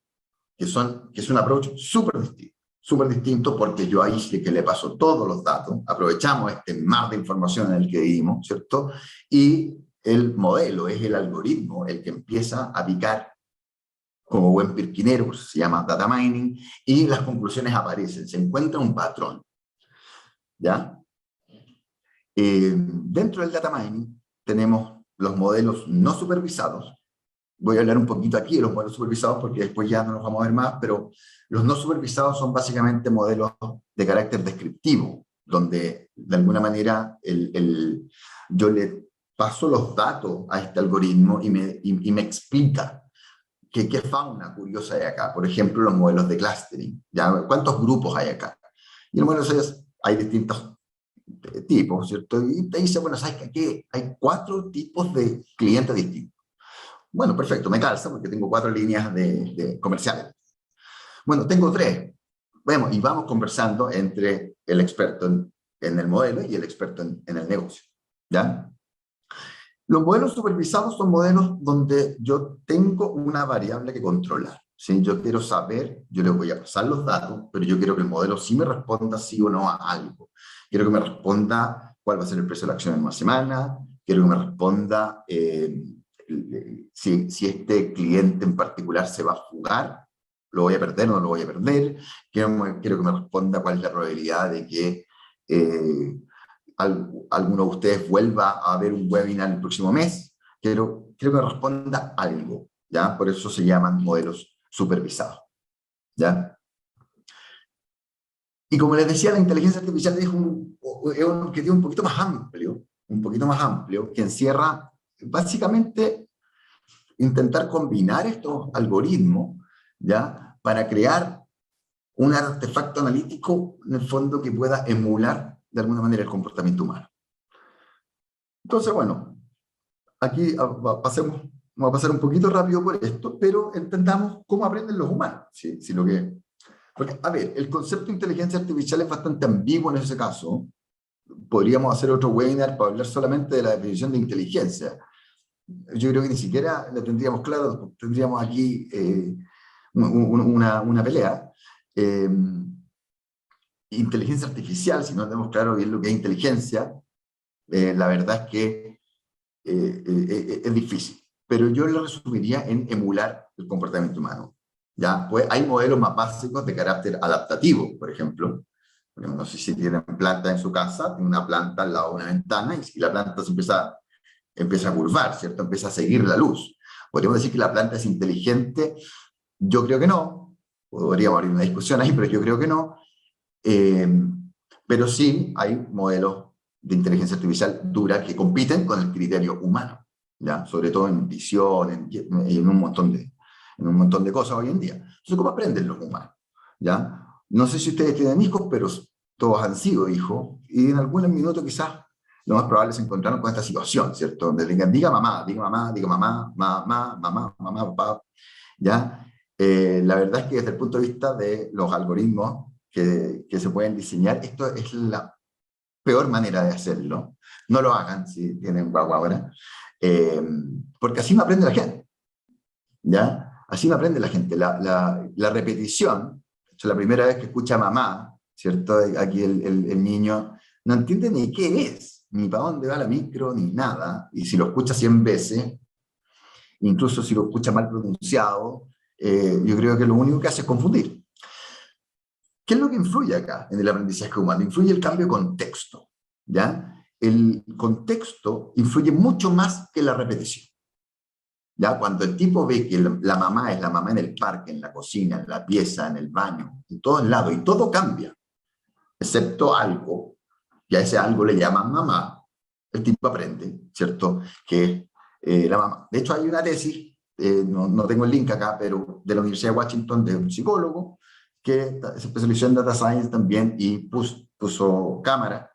que es un approach súper distinto porque yo ahí sí que le paso todos los datos, aprovechamos este mar de información en el que vivimos, ¿cierto? Y el modelo es el algoritmo el que empieza a picar como buen pirquinero, pues se llama data mining, y las conclusiones aparecen, se encuentra un patrón, ¿ya? Dentro del data mining tenemos los modelos no supervisados. Voy a hablar un poquito aquí de los modelos supervisados porque después ya no los vamos a ver más, pero los no supervisados son básicamente modelos de carácter descriptivo, donde de alguna manera yo le paso los datos a este algoritmo y me explica qué fauna curiosa hay acá. Por ejemplo, los modelos de clustering. ¿Ya? ¿Cuántos grupos hay acá? Y el modelo hay distintos tipos, ¿cierto? Y te dice, bueno, ¿sabes qué? Hay 4 tipos de clientes distintos. Bueno, perfecto, me calza porque tengo 4 líneas de comerciales. Bueno, tengo 3. Bueno, y vamos conversando entre el experto en el modelo y el experto en el negocio. ¿Ya? Los modelos supervisados son modelos donde yo tengo una variable que controlar. ¿Sí? Yo quiero saber, yo le voy a pasar los datos, pero yo quiero que el modelo sí me responda sí o no a algo. Quiero que me responda cuál va a ser el precio de la acción en una semana, quiero que me responda si este cliente en particular se va a fugar, lo voy a perder o no lo voy a perder, quiero que me responda cuál es la probabilidad de que alguno de ustedes vuelva a ver un webinar el próximo mes, quiero que me responda algo, ¿ya? Por eso se llaman modelos supervisados, ¿ya? Y como les decía, la inteligencia artificial es un objetivo un poquito más amplio, que encierra básicamente intentar combinar estos algoritmos, ¿ya? Para crear un artefacto analítico, en el fondo, que pueda emular de alguna manera el comportamiento humano. Entonces, bueno, aquí vamos a pasar un poquito rápido por esto, pero entendamos cómo aprenden los humanos. ¿Sí? Porque, a ver, el concepto de inteligencia artificial es bastante ambiguo en ese caso. Podríamos hacer otro webinar para hablar solamente de la definición de inteligencia. Yo creo que ni siquiera la tendríamos claro, tendríamos aquí una pelea. Inteligencia artificial, si no tenemos claro bien lo que es inteligencia, la verdad es que es difícil. Pero yo lo resumiría en emular el comportamiento humano. ¿Ya? Pues hay modelos más básicos de carácter adaptativo, por ejemplo. No sé si tienen planta en su casa, tiene una planta al lado de una ventana y si la planta se empieza a curvar, ¿cierto? Empieza a seguir la luz. ¿Podríamos decir que la planta es inteligente? Yo creo que no. Podríamos abrir una discusión ahí, pero yo creo que no. Pero sí hay modelos de inteligencia artificial dura que compiten con el criterio humano, ¿ya? Sobre todo en visión, en un montón de cosas hoy en día. Entonces, ¿cómo aprenden los humanos? ¿Ya? No sé si ustedes tienen hijos, pero todos han sido hijos, y en algún minuto quizás lo más probable es encontrarnos con esta situación, ¿cierto? Donde diga mamá, diga mamá, diga mamá, mamá, mamá, mamá, papá, ¿ya? La verdad es que desde el punto de vista de los algoritmos que se pueden diseñar, esto es la peor manera de hacerlo. No lo hagan si tienen guagua ahora, porque así no aprende la gente, ¿ya? Así no aprende la gente. La repetición, la primera vez que escucha mamá, ¿cierto? Aquí el niño no entiende ni qué es, ni para dónde va la micro, ni nada, y si lo escucha 100 veces, incluso si lo escucha mal pronunciado, yo creo que lo único que hace es confundir. ¿Qué es lo que influye acá en el aprendizaje humano? Influye el cambio de contexto, ¿ya? El contexto influye mucho más que la repetición, ¿ya? Cuando el tipo ve que la mamá es la mamá en el parque, en la cocina, en la pieza, en el baño, en todos lados, y todo cambia, excepto algo, y a ese algo le llaman mamá, el tipo aprende, ¿cierto? Que es la mamá. De hecho, hay una tesis, no tengo el link acá, pero de la Universidad de Washington, de un psicólogo, que se especializó en Data Science también y puso cámara,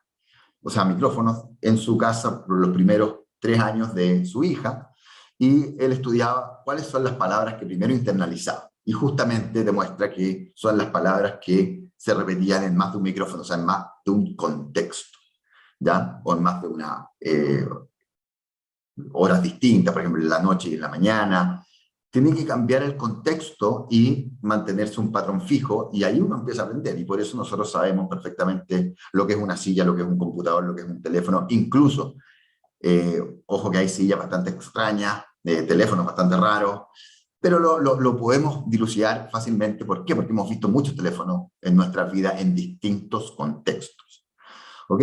o sea, micrófonos en su casa por los primeros 3 años de su hija, y él estudiaba cuáles son las palabras que primero internalizaba. Y justamente demuestra que son las palabras que se repetían en más de un micrófono, o sea, en más de un contexto, ¿ya? O en más de una horas distintas, por ejemplo, en la noche y en la mañana. Tiene que cambiar el contexto y mantenerse un patrón fijo, y ahí uno empieza a aprender, y por eso nosotros sabemos perfectamente lo que es una silla, lo que es un computador, lo que es un teléfono, incluso, ojo que hay sillas bastante extrañas, teléfonos bastante raros, pero lo podemos dilucidar fácilmente. ¿Por qué? Porque hemos visto muchos teléfonos en nuestra vida en distintos contextos. ¿Ok?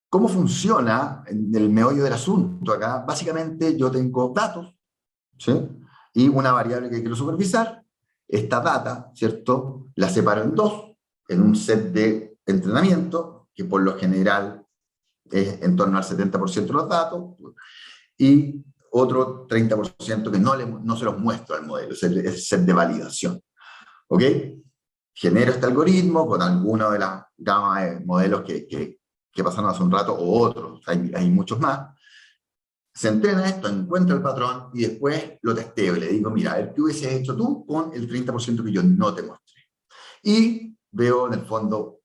¿Cómo funciona en el meollo del asunto acá? Básicamente yo tengo datos, ¿sí? Y una variable que quiero supervisar. Esta data, ¿cierto? La separo en dos, en un set de entrenamiento, que por lo general es en torno al 70% de los datos, y otro 30% que no se los muestro al modelo, es el set de validación. ¿Ok? Genero este algoritmo con alguno de las gamas de modelos que pasaron hace un rato, o otros, hay muchos más. Se entrena esto, encuentra el patrón y después lo testeo y le digo, mira, a ver, ¿qué hubieses hecho tú con el 30% que yo no te mostré? Y veo en el fondo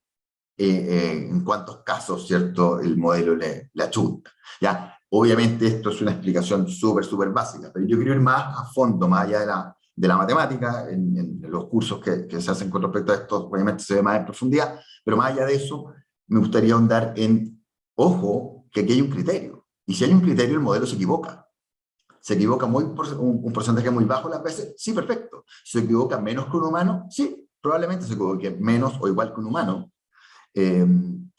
en cuántos casos, ¿cierto?, el modelo le achunta. ¿Ya? Obviamente esto es una explicación súper básica, pero yo quiero ir más a fondo, más allá de la matemática, en los cursos que se hacen con respecto a esto, obviamente se ve más en profundidad, pero más allá de eso, me gustaría ahondar en, ojo, que aquí hay un criterio. Y si hay un criterio, el modelo se equivoca. ¿Se equivoca un porcentaje muy bajo las veces? Sí, perfecto. ¿Se equivoca menos que un humano? Sí, probablemente se equivoque menos o igual que un humano. Eh,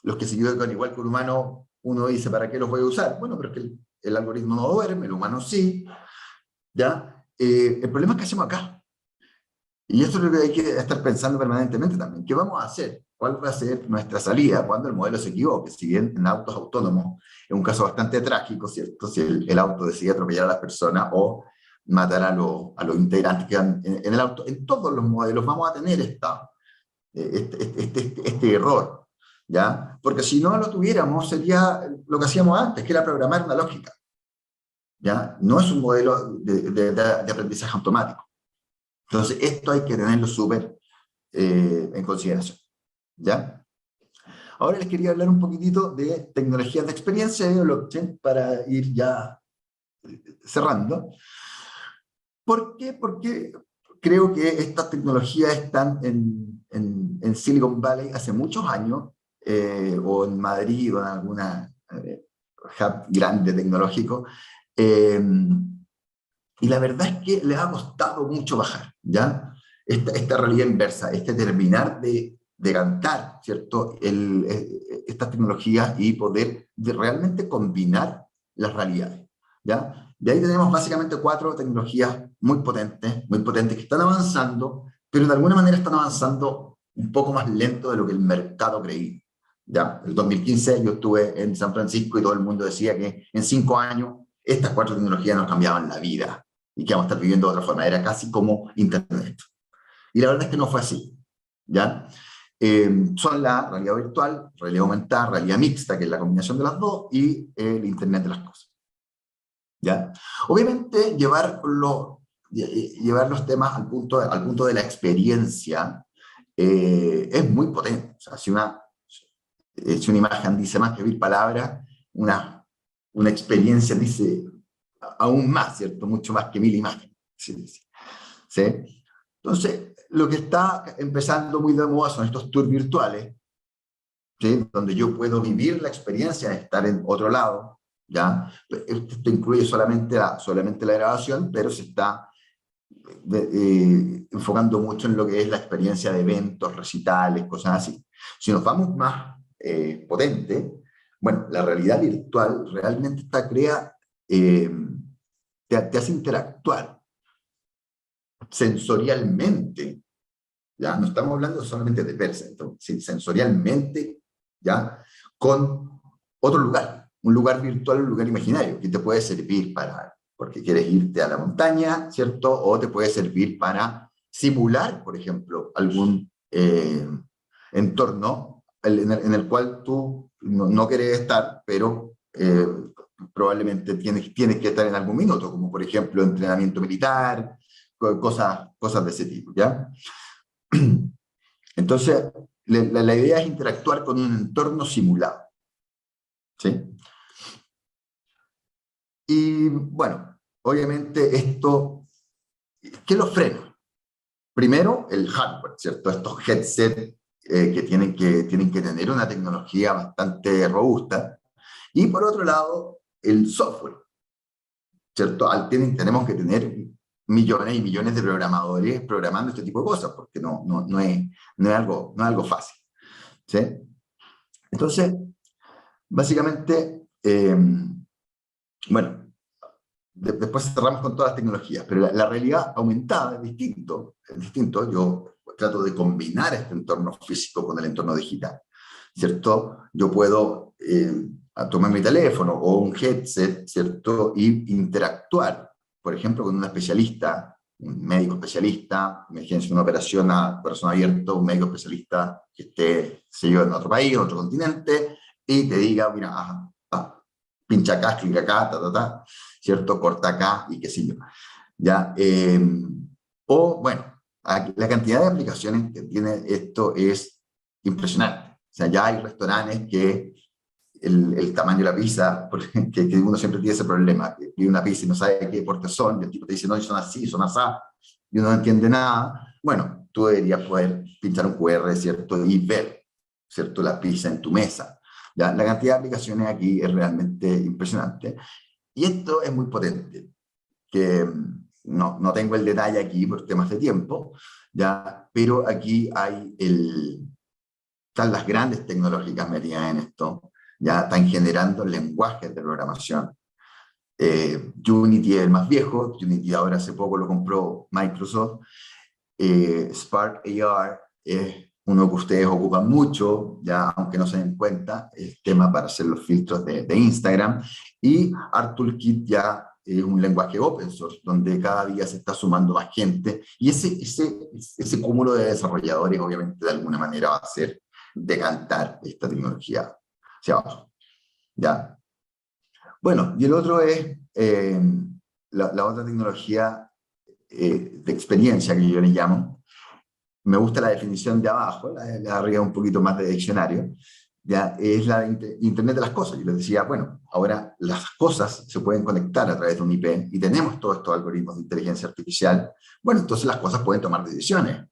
los que se equivocan igual que un humano, uno dice, ¿para qué los voy a usar? Bueno, pero es que el algoritmo no duerme, el humano sí, ¿ya? El problema es que hacemos acá. Y esto es lo que hay que estar pensando permanentemente también. ¿Qué vamos a hacer? ¿Cuál va a ser nuestra salida cuando el modelo se equivoque? Si bien en autos autónomos es un caso bastante trágico, ¿cierto? Si el auto decide atropellar a las personas o matar a los integrantes que van en el auto, en todos los modelos vamos a tener este error, ¿ya? Porque si no lo tuviéramos, sería lo que hacíamos antes, que era programar una lógica, ¿ya? No es un modelo de aprendizaje automático. Entonces, esto hay que tenerlo súper en consideración, ¿ya? Ahora les quería hablar un poquitito de tecnologías de experiencia de blockchain para ir ya cerrando. ¿Por qué? Porque creo que estas tecnologías están en Silicon Valley hace muchos años, o en Madrid o en alguna hub grande tecnológico, eh, y la verdad es que les ha costado mucho bajar, ¿ya? Esta realidad inversa, terminar de cantar, ¿cierto? Estas tecnologías y poder realmente combinar las realidades, ¿ya? De ahí tenemos básicamente cuatro tecnologías muy potentes que están avanzando, pero de alguna manera están avanzando un poco más lento de lo que el mercado creía. Ya, el 2015 yo estuve en San Francisco y todo el mundo decía que en 5 años estas cuatro tecnologías nos cambiaban la vida y que vamos a estar viviendo de otra forma. Era casi como Internet. Y la verdad es que no fue así, ¿ya? Son la realidad virtual, realidad aumentada, realidad mixta, que es la combinación de las dos, y el Internet de las cosas, ¿ya? Obviamente, llevar los temas al punto de la experiencia es muy potente. O sea, si una imagen dice más que 1000 palabras, una experiencia dice aún más, ¿cierto? Mucho más que 1000 imágenes. Sí, sí. ¿Sí? Entonces, lo que está empezando muy de moda son estos tours virtuales, ¿sí? Donde yo puedo vivir la experiencia de estar en otro lado, ¿ya? Esto incluye solamente la grabación, pero se está enfocando mucho en lo que es la experiencia de eventos, recitales, cosas así. Si nos vamos más potente, bueno, la realidad virtual realmente te hace interactuar sensorialmente, ¿ya? No estamos hablando solamente de verse, entonces, sensorialmente, ¿ya? Con otro lugar, un lugar virtual, un lugar imaginario, que te puede servir porque quieres irte a la montaña, ¿cierto? O te puede servir para simular, por ejemplo, algún entorno en el cual tú no quieres estar, pero probablemente tienes que estar en algún minuto, como por ejemplo entrenamiento militar, cosas de ese tipo, ¿ya? Entonces, la idea es interactuar con un entorno simulado, ¿sí? Y bueno, obviamente esto, ¿qué lo frena? Primero, el hardware, ¿cierto? Estos headsets tienen que tener una tecnología bastante robusta. Y por otro lado, el software, ¿cierto? Tenemos que tener millones y millones de programadores programando este tipo de cosas, porque no es algo fácil, ¿sí? Entonces, básicamente, bueno, después cerramos con todas las tecnologías, pero la realidad aumentada es distinto. Yo trato de combinar este entorno físico con el entorno digital, ¿cierto? Yo puedo tomar mi teléfono o un headset, ¿cierto? Y interactuar, por ejemplo, con un especialista, un médico especialista, emergencia, una operación a corazón abierto, un médico especialista que esté, sé yo, en otro país, en otro continente, y te diga, mira, ajá, pincha acá, clica acá, ¿cierto? Corta acá y qué sé yo. ¿Ya? O, bueno, la cantidad de aplicaciones que tiene esto es impresionante. O sea, ya hay restaurantes que el tamaño de la pizza, que uno siempre tiene ese problema, que pide una pizza y no sabe qué deportes son, y el tipo te dice, no, son así, son asá, y uno no entiende nada. Bueno, tú deberías poder pinchar un QR, ¿cierto? Y ver, ¿cierto? La pizza en tu mesa. ¿Ya? La cantidad de aplicaciones aquí es realmente impresionante. Y esto es muy potente, que no tengo el detalle aquí por temas de tiempo, ¿ya? Pero aquí están las grandes tecnológicas metidas en esto, ya están generando lenguajes de programación. Unity es el más viejo, Unity ahora hace poco lo compró Microsoft. Spark AR es uno que ustedes ocupan mucho, ya aunque no se den cuenta, el tema para hacer los filtros de Instagram. Y ArtToolkit ya es un lenguaje open source, donde cada día se está sumando más gente. Y ese cúmulo de desarrolladores, obviamente, de alguna manera va a hacer decantar esta tecnología hacia abajo. ¿Ya? Bueno, y el otro es la otra tecnología de experiencia que yo le llamo. Me gusta la definición de abajo, la de arriba un poquito más de diccionario, ya es la de Internet de las cosas. Yo les decía, bueno, ahora las cosas se pueden conectar a través de un IP y tenemos todos estos algoritmos de inteligencia artificial. Bueno, entonces las cosas pueden tomar decisiones.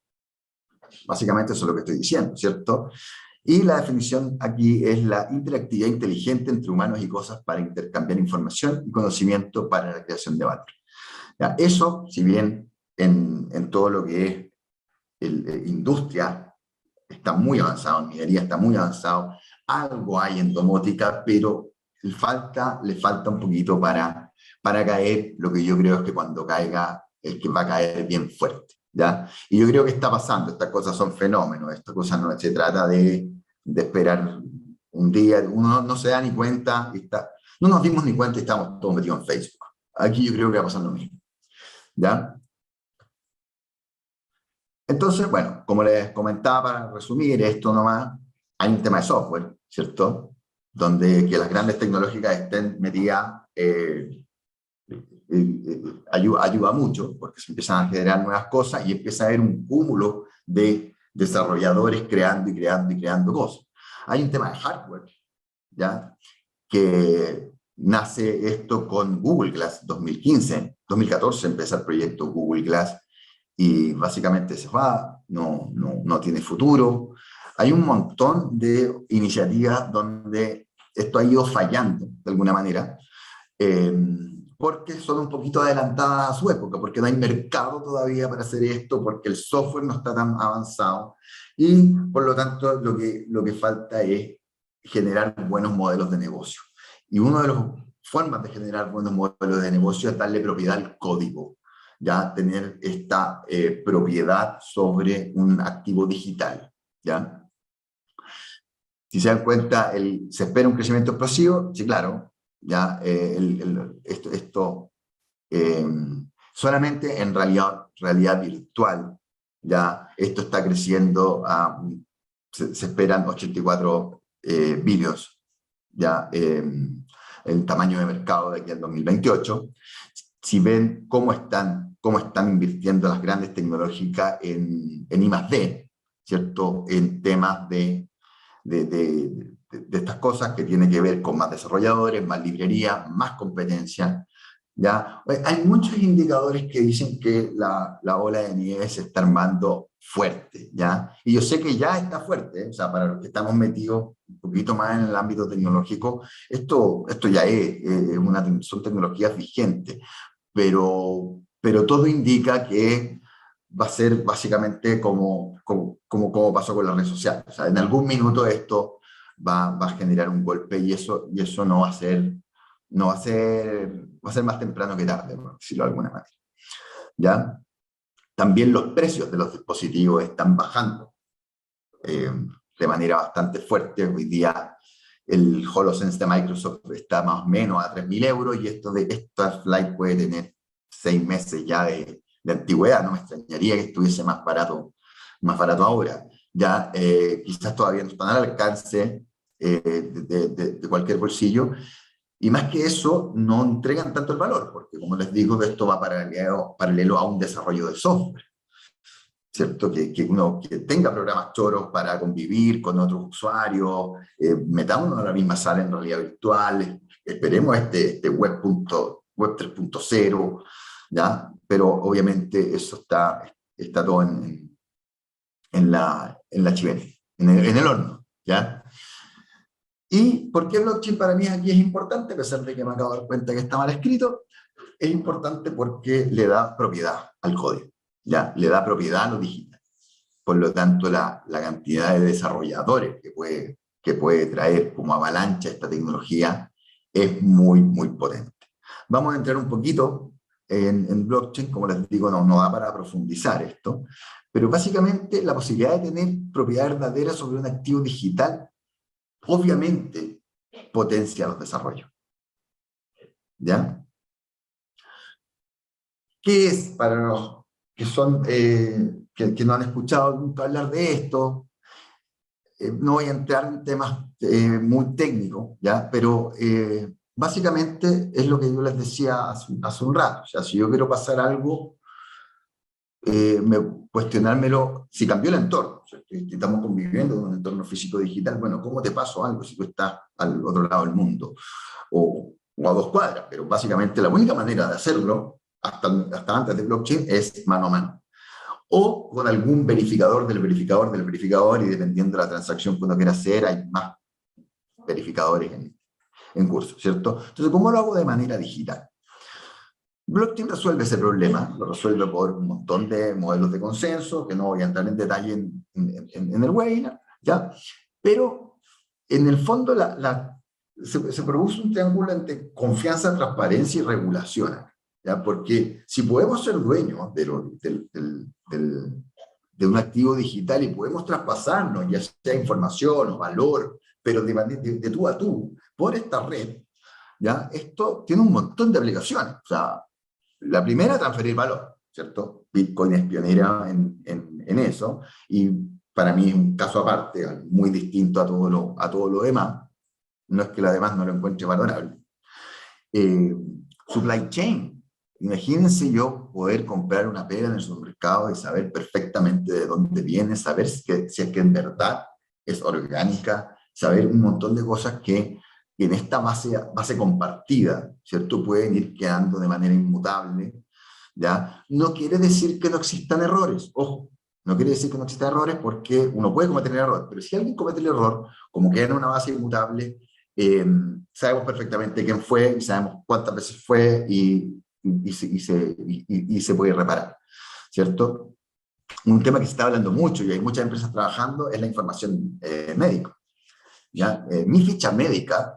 Básicamente eso es lo que estoy diciendo, ¿cierto? Y la definición aquí es la interactividad inteligente entre humanos y cosas para intercambiar información y conocimiento para la creación de valor. Ya, eso, si bien en todo lo que es industria está muy avanzado, en minería está muy avanzado, algo hay en domótica, pero le falta un poquito para caer. Lo que yo creo es que cuando caiga, es que va a caer bien fuerte, ¿ya? Y yo creo que está pasando, estas cosas son fenómenos, estas cosas no se trata de esperar un día, uno no se da ni cuenta, no nos dimos ni cuenta y estamos todos metidos en Facebook. Aquí yo creo que va a pasar lo mismo, ¿ya? Entonces, bueno, como les comentaba, para resumir esto nomás, hay un tema de software, ¿cierto? Donde que las grandes tecnológicas estén metidas ayuda mucho, porque se empiezan a generar nuevas cosas y empieza a haber un cúmulo de desarrolladores creando y creando y creando cosas. Hay un tema de hardware, ¿ya? Que nace esto con Google Glass 2015, 2014 empieza el proyecto Google Glass, y básicamente se va, no tiene futuro. Hay un montón de iniciativas donde esto ha ido fallando de alguna manera, eh, porque son un poquito adelantadas a su época, porque no hay mercado todavía para hacer esto, porque el software no está tan avanzado, y por lo tanto lo que falta es generar buenos modelos de negocio. Y una de las formas de generar buenos modelos de negocio es darle propiedad al código, ya tener esta propiedad sobre un activo digital, ¿ya? Si se dan cuenta, se espera un crecimiento explosivo, sí, claro, ya esto eh, solamente en realidad virtual, ya esto está creciendo se esperan 84 billions, ya el tamaño de mercado de aquí al 2028. Si ven cómo están invirtiendo las grandes tecnológicas en I+D, ¿cierto? En temas de estas cosas que tienen que ver con más desarrolladores, más librería, más competencia, ¿ya? Hay muchos indicadores que dicen que la ola de nieve se está armando fuerte, ¿ya? Y yo sé que ya está fuerte, ¿eh? O sea, para los que estamos metidos un poquito más en el ámbito tecnológico, esto ya son tecnologías vigentes, pero todo indica que va a ser básicamente como pasó con las redes sociales. O sea, en algún minuto esto va a generar un golpe y eso no va a ser, va a ser más temprano que tarde, por decirlo de alguna manera. ¿Ya? También los precios de los dispositivos están bajando de manera bastante fuerte. Hoy día el HoloSense de Microsoft está más o menos a 3.000 euros y esta Flight puede tener 6 meses ya de antigüedad. No me extrañaría que estuviese más barato ahora. Ya quizás todavía no están al alcance de cualquier bolsillo. Y más que eso, no entregan tanto el valor, porque como les digo, esto va paralelo a un desarrollo de software, ¿cierto? Que uno que tenga programas choros para convivir con otros usuarios, metámonos a la misma sala en realidad virtual, esperemos este web 3.0, ¿ya? Pero obviamente eso está todo en la chivena, en el horno, ¿ya? ¿Y por qué blockchain para mí aquí es importante? A pesar de que me acabo de dar cuenta que está mal escrito, es importante porque le da propiedad al código, ¿ya? Le da propiedad a lo digital. Por lo tanto, la cantidad de desarrolladores que puede traer como avalancha esta tecnología es muy, muy potente. Vamos a entrar un poquito en blockchain, como les digo, no da para profundizar esto, pero básicamente la posibilidad de tener propiedad verdadera sobre un activo digital obviamente potencia los desarrollos. ¿Ya? ¿Qué es para los que son que no han escuchado nunca hablar de esto? No voy a entrar en temas muy técnicos, ¿ya? Pero básicamente es lo que yo les decía hace un rato. O sea, si yo quiero pasar algo, cuestionármelo, si cambió el entorno, ¿cierto? Y estamos conviviendo en un entorno físico-digital, bueno, ¿cómo te paso algo si tú estás al otro lado del mundo? O a 2 cuadras, pero básicamente la única manera de hacerlo, hasta antes de blockchain, es mano a mano. O con algún verificador del verificador del verificador, y dependiendo de la transacción que uno quiera hacer, hay más verificadores en curso, ¿cierto? Entonces, ¿cómo lo hago de manera digital? Blockchain resuelve ese problema, lo resuelve por un montón de modelos de consenso, que no voy a entrar en detalle en el webinar, ¿ya? Pero en el fondo se produce un triángulo entre confianza, transparencia y regulación, ¿ya? Porque si podemos ser dueños de un activo digital y podemos traspasarnos, ya sea información o valor, pero de tú a tú, por esta red, ¿ya? Esto tiene un montón de aplicaciones. O sea, la primera, transferir valor, ¿cierto? Bitcoin es pionera en eso, y para mí es un caso aparte, muy distinto a todo lo demás. No es que lo demás no lo encuentre valorable. Supply chain. Imagínense yo poder comprar una pera en el supermercado y saber perfectamente de dónde viene, saber si es que en verdad es orgánica, saber un montón de cosas que en esta base compartida, ¿cierto? Pueden ir quedando de manera inmutable, ¿ya? No quiere decir que no existan errores, ojo, no quiere decir que no existan errores porque uno puede cometer errores, pero si alguien comete el error, como queda en una base inmutable, sabemos perfectamente quién fue y sabemos cuántas veces fue y se puede reparar, ¿cierto? Un tema que se está hablando mucho y hay muchas empresas trabajando es la información médica, ¿ya? Mi ficha médica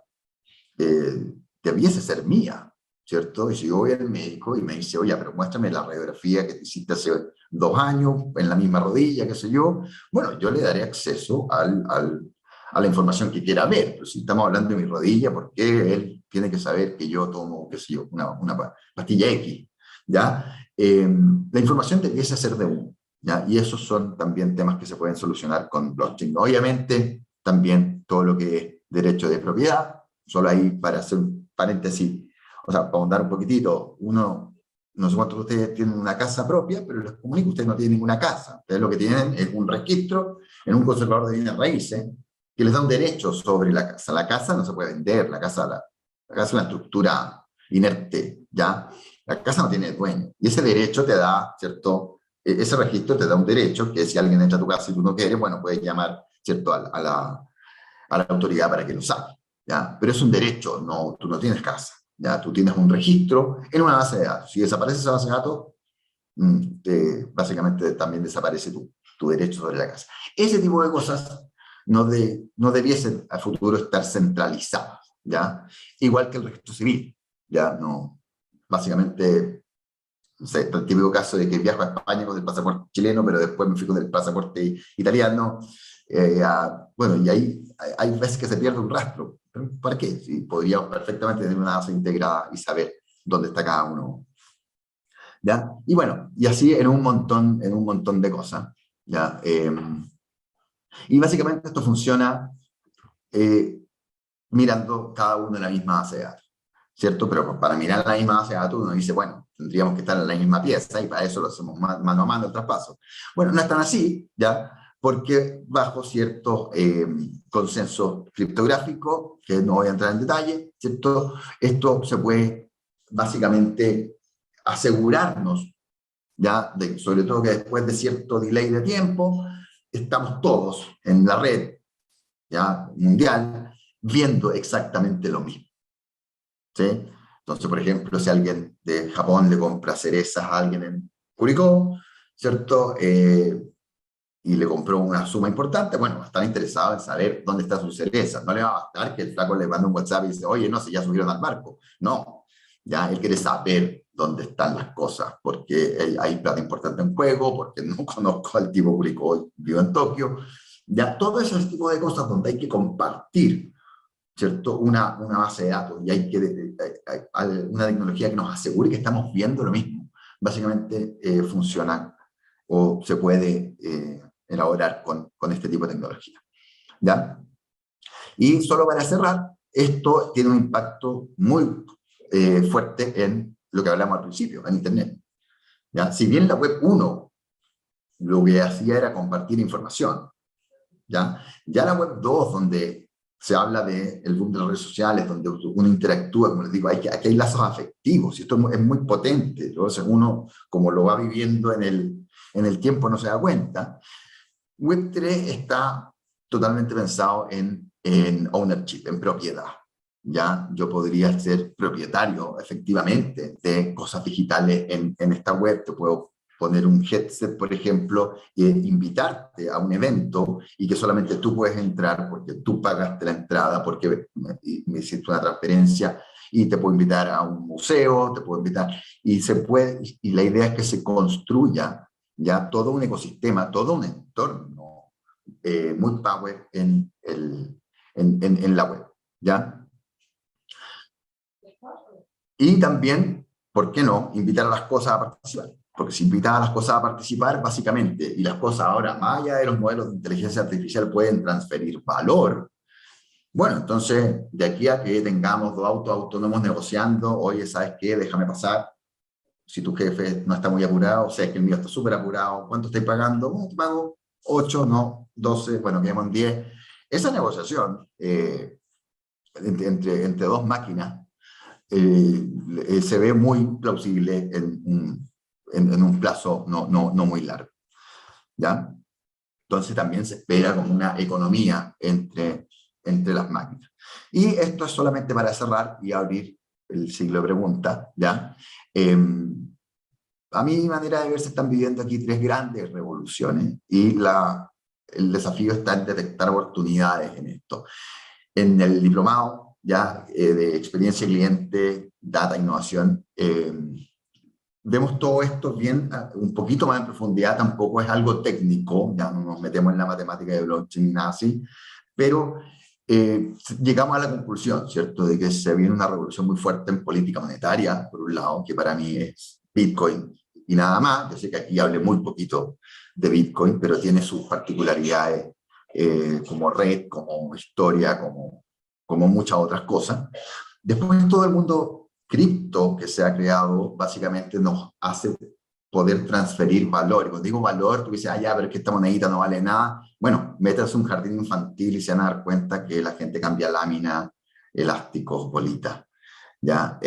debiese ser mía, ¿cierto? Y si yo voy al médico y me dice, oye, pero muéstrame la radiografía que te hiciste hace 2 años en la misma rodilla, qué sé yo, bueno, yo le daré acceso a la información que quiera ver. Pero si estamos hablando de mi rodilla, ¿por qué él tiene que saber que yo tomo, qué sé yo, una pastilla X? ¿Ya? La información debiese ser de uno, ¿ya? Y esos son también temas que se pueden solucionar con blockchain. Obviamente, también todo lo que es derecho de propiedad, solo ahí para hacer paréntesis, o sea, para ahondar un poquitito, no sé cuántos de ustedes tienen una casa propia, pero les comunico, ustedes no tienen ninguna casa. Ustedes lo que tienen es un registro en un conservador de bienes raíces que les da un derecho sobre la casa. La casa no se puede vender, la casa es una estructura inerte, ¿ya? La casa no tiene dueño. Y ese derecho te da, ¿cierto? Ese registro te da un derecho que si alguien entra a tu casa y tú no quieres, bueno, puedes llamar, ¿cierto? A la autoridad para que lo saque, ¿ya? Pero es un derecho, no, tú no tienes casa, ¿ya? Tú tienes un registro en una base de datos. Si desaparece esa base de datos, básicamente también desaparece tu derecho sobre la casa. Ese tipo de cosas no debiesen a futuro estar centralizadas, ¿ya? Igual que el registro civil, ¿ya? No, básicamente, no sé, el típico caso de que viajo a España con el pasaporte chileno, pero después me fui con el pasaporte italiano, bueno, y ahí hay veces que se pierde un rastro. ¿Para qué? Sí, podríamos perfectamente tener una base integrada y saber dónde está cada uno, ¿ya? Y bueno, y así en un montón de cosas, ¿ya? Y básicamente esto funciona eh, mirando cada uno en la misma base de datos, ¿cierto? Pero para mirar la misma base de datos uno dice, bueno, tendríamos que estar en la misma pieza y para eso lo hacemos mano a mano el traspaso. Bueno, no es tan así, ¿ya? Porque bajo cierto consenso criptográfico, que no voy a entrar en detalle, ¿cierto? Esto se puede básicamente asegurarnos, ¿ya? Sobre todo que después de cierto delay de tiempo, estamos todos en la red, ¿ya? Mundial, viendo exactamente lo mismo, ¿sí? Entonces, por ejemplo, si alguien de Japón le compra cerezas a alguien en Curicó, ¿cierto? Y le compró una suma importante, bueno, va a estar interesado en saber dónde está su cereza. No le va a bastar que el flaco le mande un WhatsApp y dice, oye, no, si ya subieron al barco. No, ya él quiere saber dónde están las cosas, porque hay plata importante en juego, porque no conozco al tipo Curicó, vivo en Tokio. Ya todo ese tipo de cosas donde hay que compartir, ¿cierto? Una base de datos y hay que una tecnología que nos asegure que estamos viendo lo mismo. Básicamente funciona o se puede elaborar con este tipo de tecnología, ¿ya? Y solo para cerrar, esto tiene un impacto muy fuerte en lo que hablamos al principio, en Internet, ¿ya? Si bien la web 1 lo que hacía era compartir información, ¿ya? Ya la web 2 donde se habla del boom de las redes sociales, donde uno interactúa, como les digo, aquí hay lazos afectivos, y esto es muy potente, entonces uno, como lo va viviendo en el tiempo, no se da cuenta. Web 3 está totalmente pensado en ownership, en propiedad. ¿Ya? Yo podría ser propietario, efectivamente, de cosas digitales en esta web. Te puedo poner un headset, por ejemplo, e invitarte a un evento y que solamente tú puedes entrar porque tú pagaste la entrada, porque me hiciste una transferencia y te puedo invitar a un museo, te puedo invitar, y la idea es que se construya ya todo un ecosistema, todo un entorno muy power en la web, ¿ya? Y también, ¿por qué no?, invitar a las cosas a participar. Porque si invitas a las cosas a participar, básicamente, y las cosas ahora, más allá de los modelos de inteligencia artificial, pueden transferir valor. Bueno, entonces, de aquí a que tengamos dos autos autónomos negociando, oye, ¿sabes qué? Déjame pasar. Si tu jefe no está muy apurado, o sea, es que el mío está súper apurado, ¿cuánto estáis pagando? Bueno, te pago 8, no, 12, bueno, quedamos en 10. Esa negociación entre dos máquinas se ve muy plausible en un plazo no muy largo, ¿ya? Entonces también se espera como una economía entre las máquinas. Y esto es solamente para cerrar y abrir el siglo de preguntas, ¿ya? A mi manera de ver se están viviendo aquí tres grandes revoluciones y el desafío está en detectar oportunidades en esto. En el diplomado ya de experiencia cliente, data, innovación, vemos todo esto bien, un poquito más en profundidad, tampoco es algo técnico, ya no nos metemos en la matemática de blockchain ni nada así, pero llegamos a la conclusión, ¿cierto?, de que se viene una revolución muy fuerte en política monetaria, por un lado, que para mí es Bitcoin y nada más. Yo sé que aquí hablé muy poquito de Bitcoin, pero tiene sus particularidades como red, como historia, como muchas otras cosas. Después todo el mundo cripto que se ha creado básicamente nos hace poder transferir valor. Y cuando digo valor, tú dices, ah, ya, pero es que esta monedita no vale nada. Bueno, métanse a un jardín infantil y se van a dar cuenta que la gente cambia láminas, elásticos, bolitas. ¿Ya?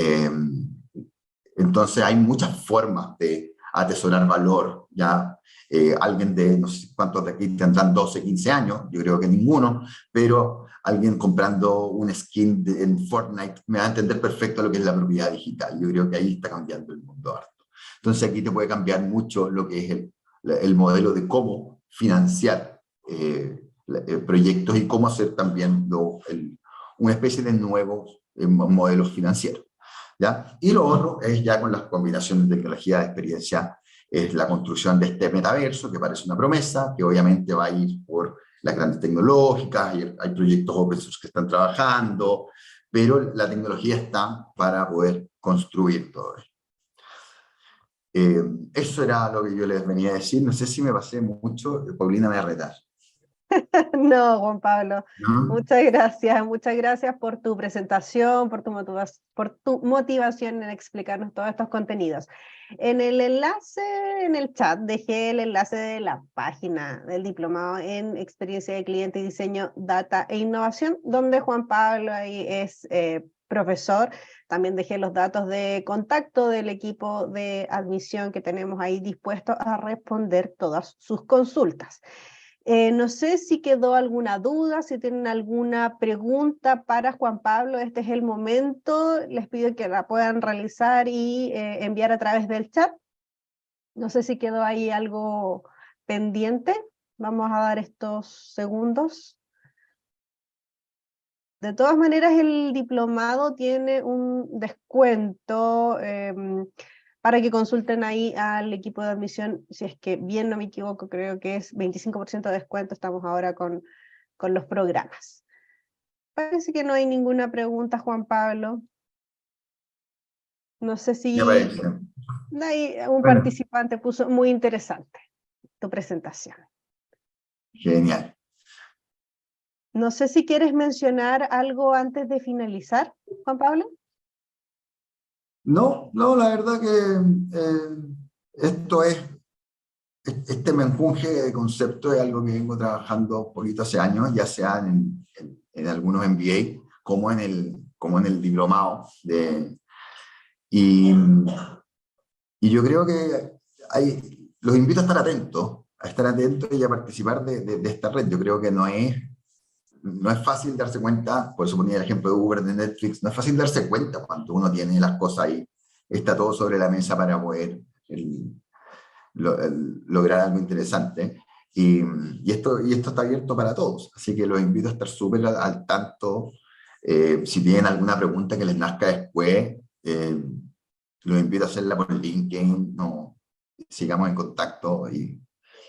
Entonces hay muchas formas de atesorar valor. ¿Ya? Alguien de no sé cuántos de aquí tendrán 12, 15 años, yo creo que ninguno, pero alguien comprando un skin en Fortnite me va a entender perfecto lo que es la propiedad digital. Yo creo que ahí está cambiando el mundo harto. Entonces aquí te puede cambiar mucho lo que es el modelo de cómo financiar proyectos y cómo hacer también una especie de nuevos modelos financieros. ¿Ya? Y lo otro es ya con las combinaciones de tecnología de experiencia, es la construcción de este metaverso, que parece una promesa, que obviamente va a ir por las grandes tecnológicas, hay proyectos open source que están trabajando, pero la tecnología está para poder construir todo esto. Eso era lo que yo les venía a decir. No sé si me pasé mucho, Paulina me va a retar. No, Juan Pablo, ¿No? muchas gracias por tu presentación, por tu motivación en explicarnos todos estos contenidos. En el enlace, en el chat, dejé el enlace de la página del diplomado en experiencia de cliente y diseño, data e innovación, donde Juan Pablo ahí es profesor. También dejé los datos de contacto del equipo de admisión que tenemos ahí dispuesto a responder todas sus consultas. No sé si quedó alguna duda, si tienen alguna pregunta para Juan Pablo, este es el momento, les pido que la puedan realizar y enviar a través del chat. No sé si quedó ahí algo pendiente, vamos a dar estos segundos. De todas maneras, el diplomado tiene un descuento para que consulten ahí al equipo de admisión, si es que bien no me equivoco, creo que es 25% de descuento, estamos ahora con los programas. Parece que no hay ninguna pregunta, Juan Pablo. No sé Me si parece. hay un Bueno, participante puso muy interesante tu presentación. genial. No sé si quieres mencionar algo antes de finalizar, Juan Pablo. No, no, la verdad que esto es, este menjunje de conceptos es algo que vengo trabajando un poquito hace años, ya sea en algunos MBA, como en el diplomado. Y, y yo creo que los invito a estar atentos y a participar de esta red. Yo creo que no es fácil darse cuenta, por eso ponía el ejemplo de Uber, de Netflix, no es fácil darse cuenta cuando uno tiene las cosas ahí, está todo sobre la mesa para poder lograr algo interesante. Y esto está abierto para todos, así que los invito a estar súper al tanto. Si tienen alguna pregunta que les nazca después, los invito a hacerla por LinkedIn, no, sigamos en contacto y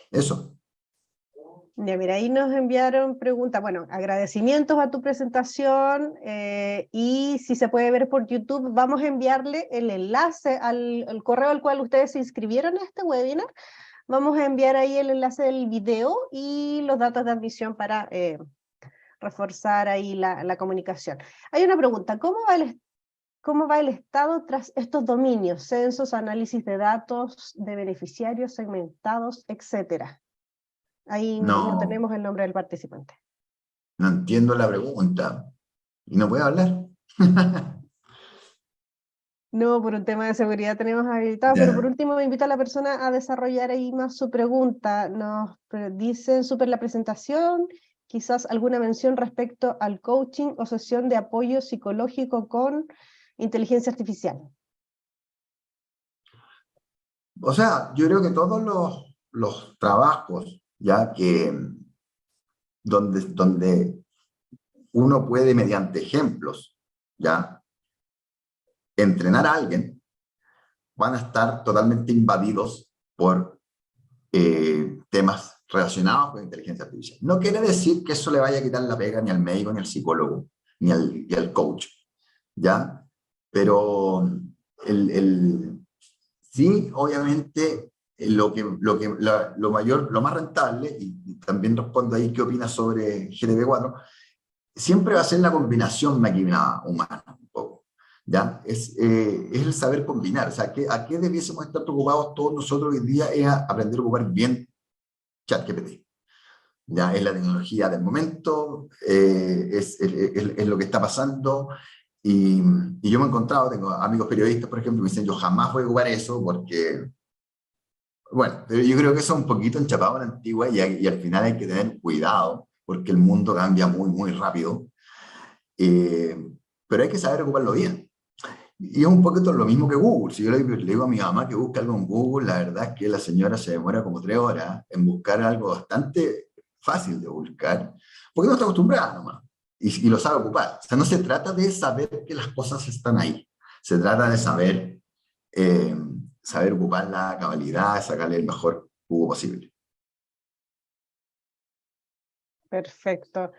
eso. Ya, mira, ahí nos enviaron preguntas, bueno, agradecimientos a tu presentación y si se puede ver por YouTube, vamos a enviarle el enlace al correo al cual ustedes se inscribieron a este webinar. Vamos a enviar ahí el enlace del video y los datos de admisión para reforzar ahí la comunicación. Hay una pregunta, ¿cómo va el estado tras estos dominios? Censos, análisis de datos, de beneficiarios segmentados, etcétera. Ahí no No, tenemos el nombre del participante. no entiendo la pregunta y no puedo hablar. No, por un tema de seguridad tenemos habilitado, pero por Ya. último invito a la persona a desarrollar ahí más su pregunta. Nos dicen súper la presentación, quizás alguna mención respecto al coaching o sesión de apoyo psicológico con inteligencia artificial. O sea, yo creo que todos los trabajos, ya que donde uno puede, mediante ejemplos, ya entrenar a alguien, van a estar totalmente invadidos por temas relacionados con inteligencia artificial. No quiere decir que eso le vaya a quitar la pega ni al médico, ni al psicólogo, ni al coach, ¿ya? Pero sí, obviamente, lo más rentable, y también respondo ahí qué opinas sobre GTP4, siempre va a ser la combinación máquina-humana, un poco. ¿ya? Es el saber combinar. O sea, ¿a qué debiésemos estar preocupados todos nosotros hoy día? Es a aprender a ocupar bien ChatGPT. Ya es la tecnología del momento, es lo que está pasando. Y yo me he encontrado, tengo amigos periodistas, por ejemplo, que me dicen, yo jamás voy a ocupar eso porque, bueno, pero yo creo que eso es un poquito enchapado en la antigua y al final hay que tener cuidado porque el mundo cambia muy, muy rápido. Eh, pero hay que saber ocuparlo bien. Y es un poquito lo mismo que Google. Si yo le digo a mi mamá que busque algo en Google, la verdad es que la señora se demora como 3 horas en buscar algo bastante fácil de buscar, porque no está acostumbrada nomás, y lo sabe ocupar. O sea, no se trata de saber que las cosas están ahí, se trata de eh, saber ocupar la cabalidad, sacarle el mejor jugo posible. Perfecto.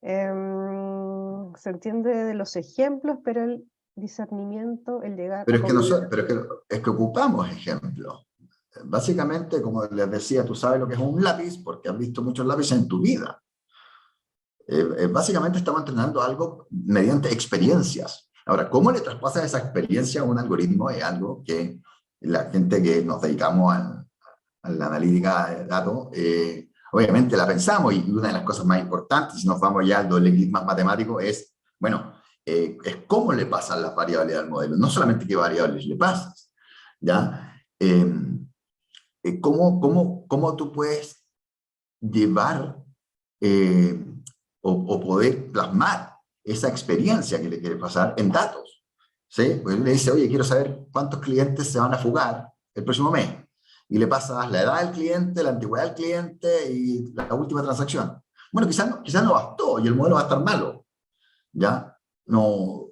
Se entiende de los ejemplos, pero el discernimiento, el llegar Pero a es que, comprender. es que ocupamos ejemplos. Básicamente, como les decía, tú sabes lo que es un lápiz porque has visto muchos lápices en tu vida. Básicamente estamos entrenando algo mediante experiencias. Ahora, ¿cómo le traspasas esa experiencia a un algoritmo? Es algo que la gente que nos dedicamos a la analítica de datos, obviamente la pensamos, y una de las cosas más importantes, si nos vamos ya al doble clic más matemático, es, bueno, es cómo le pasas las variables al modelo, no solamente qué variables le pasas, ¿ya? ¿Cómo tú puedes llevar eh, o poder plasmar esa experiencia que le quiere pasar en datos? ¿Sí? Porque le dice, oye, quiero saber cuántos clientes se van a fugar el próximo mes. Y le pasas la edad del cliente, la antigüedad del cliente y la última transacción. Bueno, quizás no bastó y el modelo va a estar malo. ¿Ya? No,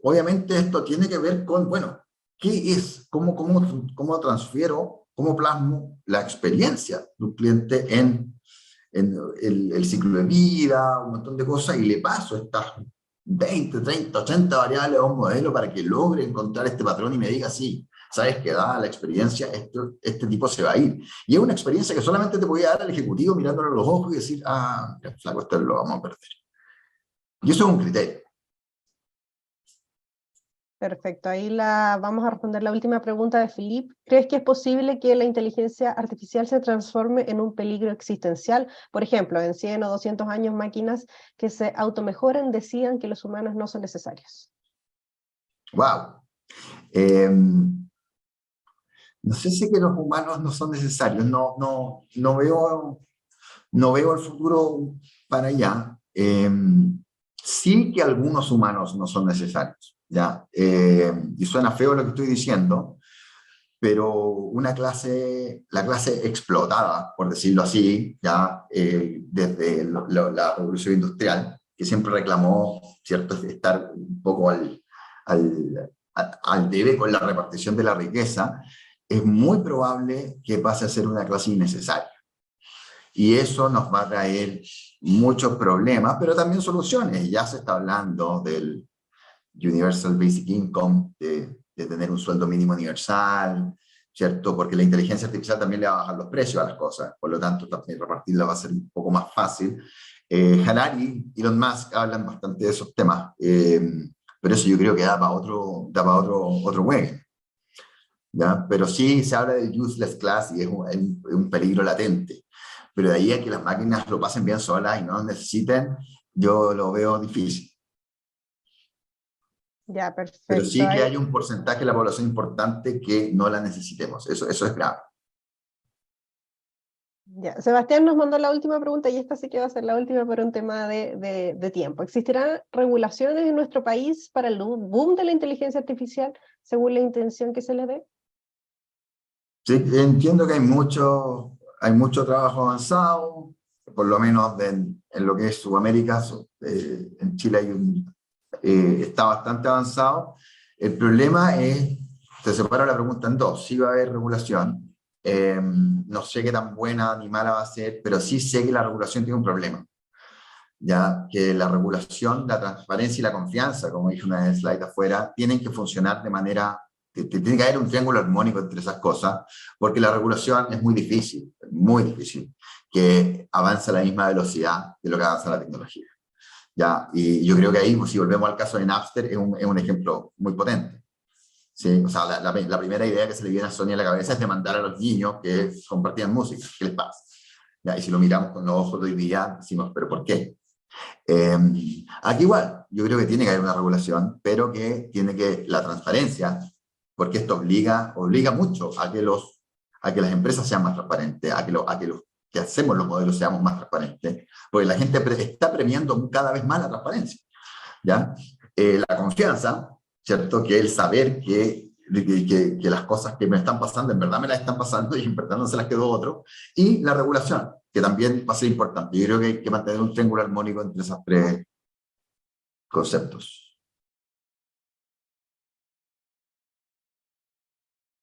obviamente esto tiene que ver con, bueno, ¿qué es? ¿Cómo transfiero, cómo plasmo la experiencia de un cliente en el ciclo de vida, un montón de cosas, y le paso estas 20, 30, 80 variables a un modelo para que logre encontrar este patrón y me diga, sí, sabes que dada la experiencia, este tipo se va a ir. Y es una experiencia que solamente te podía dar el ejecutivo mirándolo a los ojos y decir, ah, flaco, esto lo vamos a perder. Y eso es un criterio. Perfecto, ahí vamos a responder la última pregunta de Philippe. ¿Crees que es posible que la inteligencia artificial se transforme en un peligro existencial? Por ejemplo, en 100 o 200 años máquinas que se automejoren decidan que los humanos no son necesarios. ¡Wow! No sé si que los humanos no son necesarios, no veo el futuro para allá. Sí que algunos humanos no son necesarios, ¿ya? Y suena feo lo que estoy diciendo, pero la clase explotada, por decirlo así, ya desde la revolución industrial, que siempre reclamó, ¿cierto?, estar un poco al debe con la repartición de la riqueza, es muy probable que pase a ser una clase innecesaria. Y eso nos va a traer muchos problemas, pero también soluciones. Ya se está hablando del Universal Basic Income, de tener un sueldo mínimo universal, ¿cierto? Porque la inteligencia artificial también le va a bajar los precios a las cosas, por lo tanto también repartirla va a ser un poco más fácil. Harari y Elon Musk hablan bastante de esos temas, pero eso yo creo que da para otro web, ¿ya? Pero sí se habla del useless class y es un peligro latente. Pero de ahí a que las máquinas lo pasen bien solas y no lo necesiten, yo lo veo difícil. Ya, Pero perfecto. sí que hay un porcentaje de la población importante que no la necesitemos. Eso es grave. Ya. Sebastián nos mandó la última pregunta y esta sí que va a ser la última por un tema de tiempo. ¿Existirán regulaciones en nuestro país para el boom de la inteligencia artificial según la intención que se le dé? Sí, entiendo que hay mucho trabajo avanzado, por lo menos en lo que es Sudamérica. En Chile está bastante avanzado. El problema es, te separo la pregunta en dos: sí va a haber regulación, no sé qué tan buena ni mala va a ser, pero sí sé que la regulación tiene un problema, ya que la regulación, la transparencia y la confianza, como dije una vez slide afuera, tienen que funcionar de manera, tiene que haber un triángulo armónico entre esas cosas, porque la regulación es muy difícil, que avance a la misma velocidad de lo que avanza la tecnología. ¿Ya? Y yo creo que ahí, pues, si volvemos al caso de Napster, es un ejemplo muy potente. ¿sí? O sea, la primera idea que se le viene a Sony a la cabeza es demandar a los niños que compartían música. ¿Qué les pasa? ¿Ya? Y si lo miramos con los ojos de hoy día, decimos, ¿pero por qué? Aquí igual, yo creo que tiene que haber una regulación, pero que tiene que, la transparencia, porque esto obliga mucho a que las empresas sean más transparentes, a que los que hacemos los modelos seamos más transparentes, porque la gente está premiando cada vez más la transparencia, ¿ya? La confianza, ¿cierto? Que el saber que las cosas que me están pasando, en verdad me las están pasando y en verdad no se las quedó otro, y la regulación, que también va a ser importante. Yo creo que hay que mantener un triángulo armónico entre esos tres conceptos.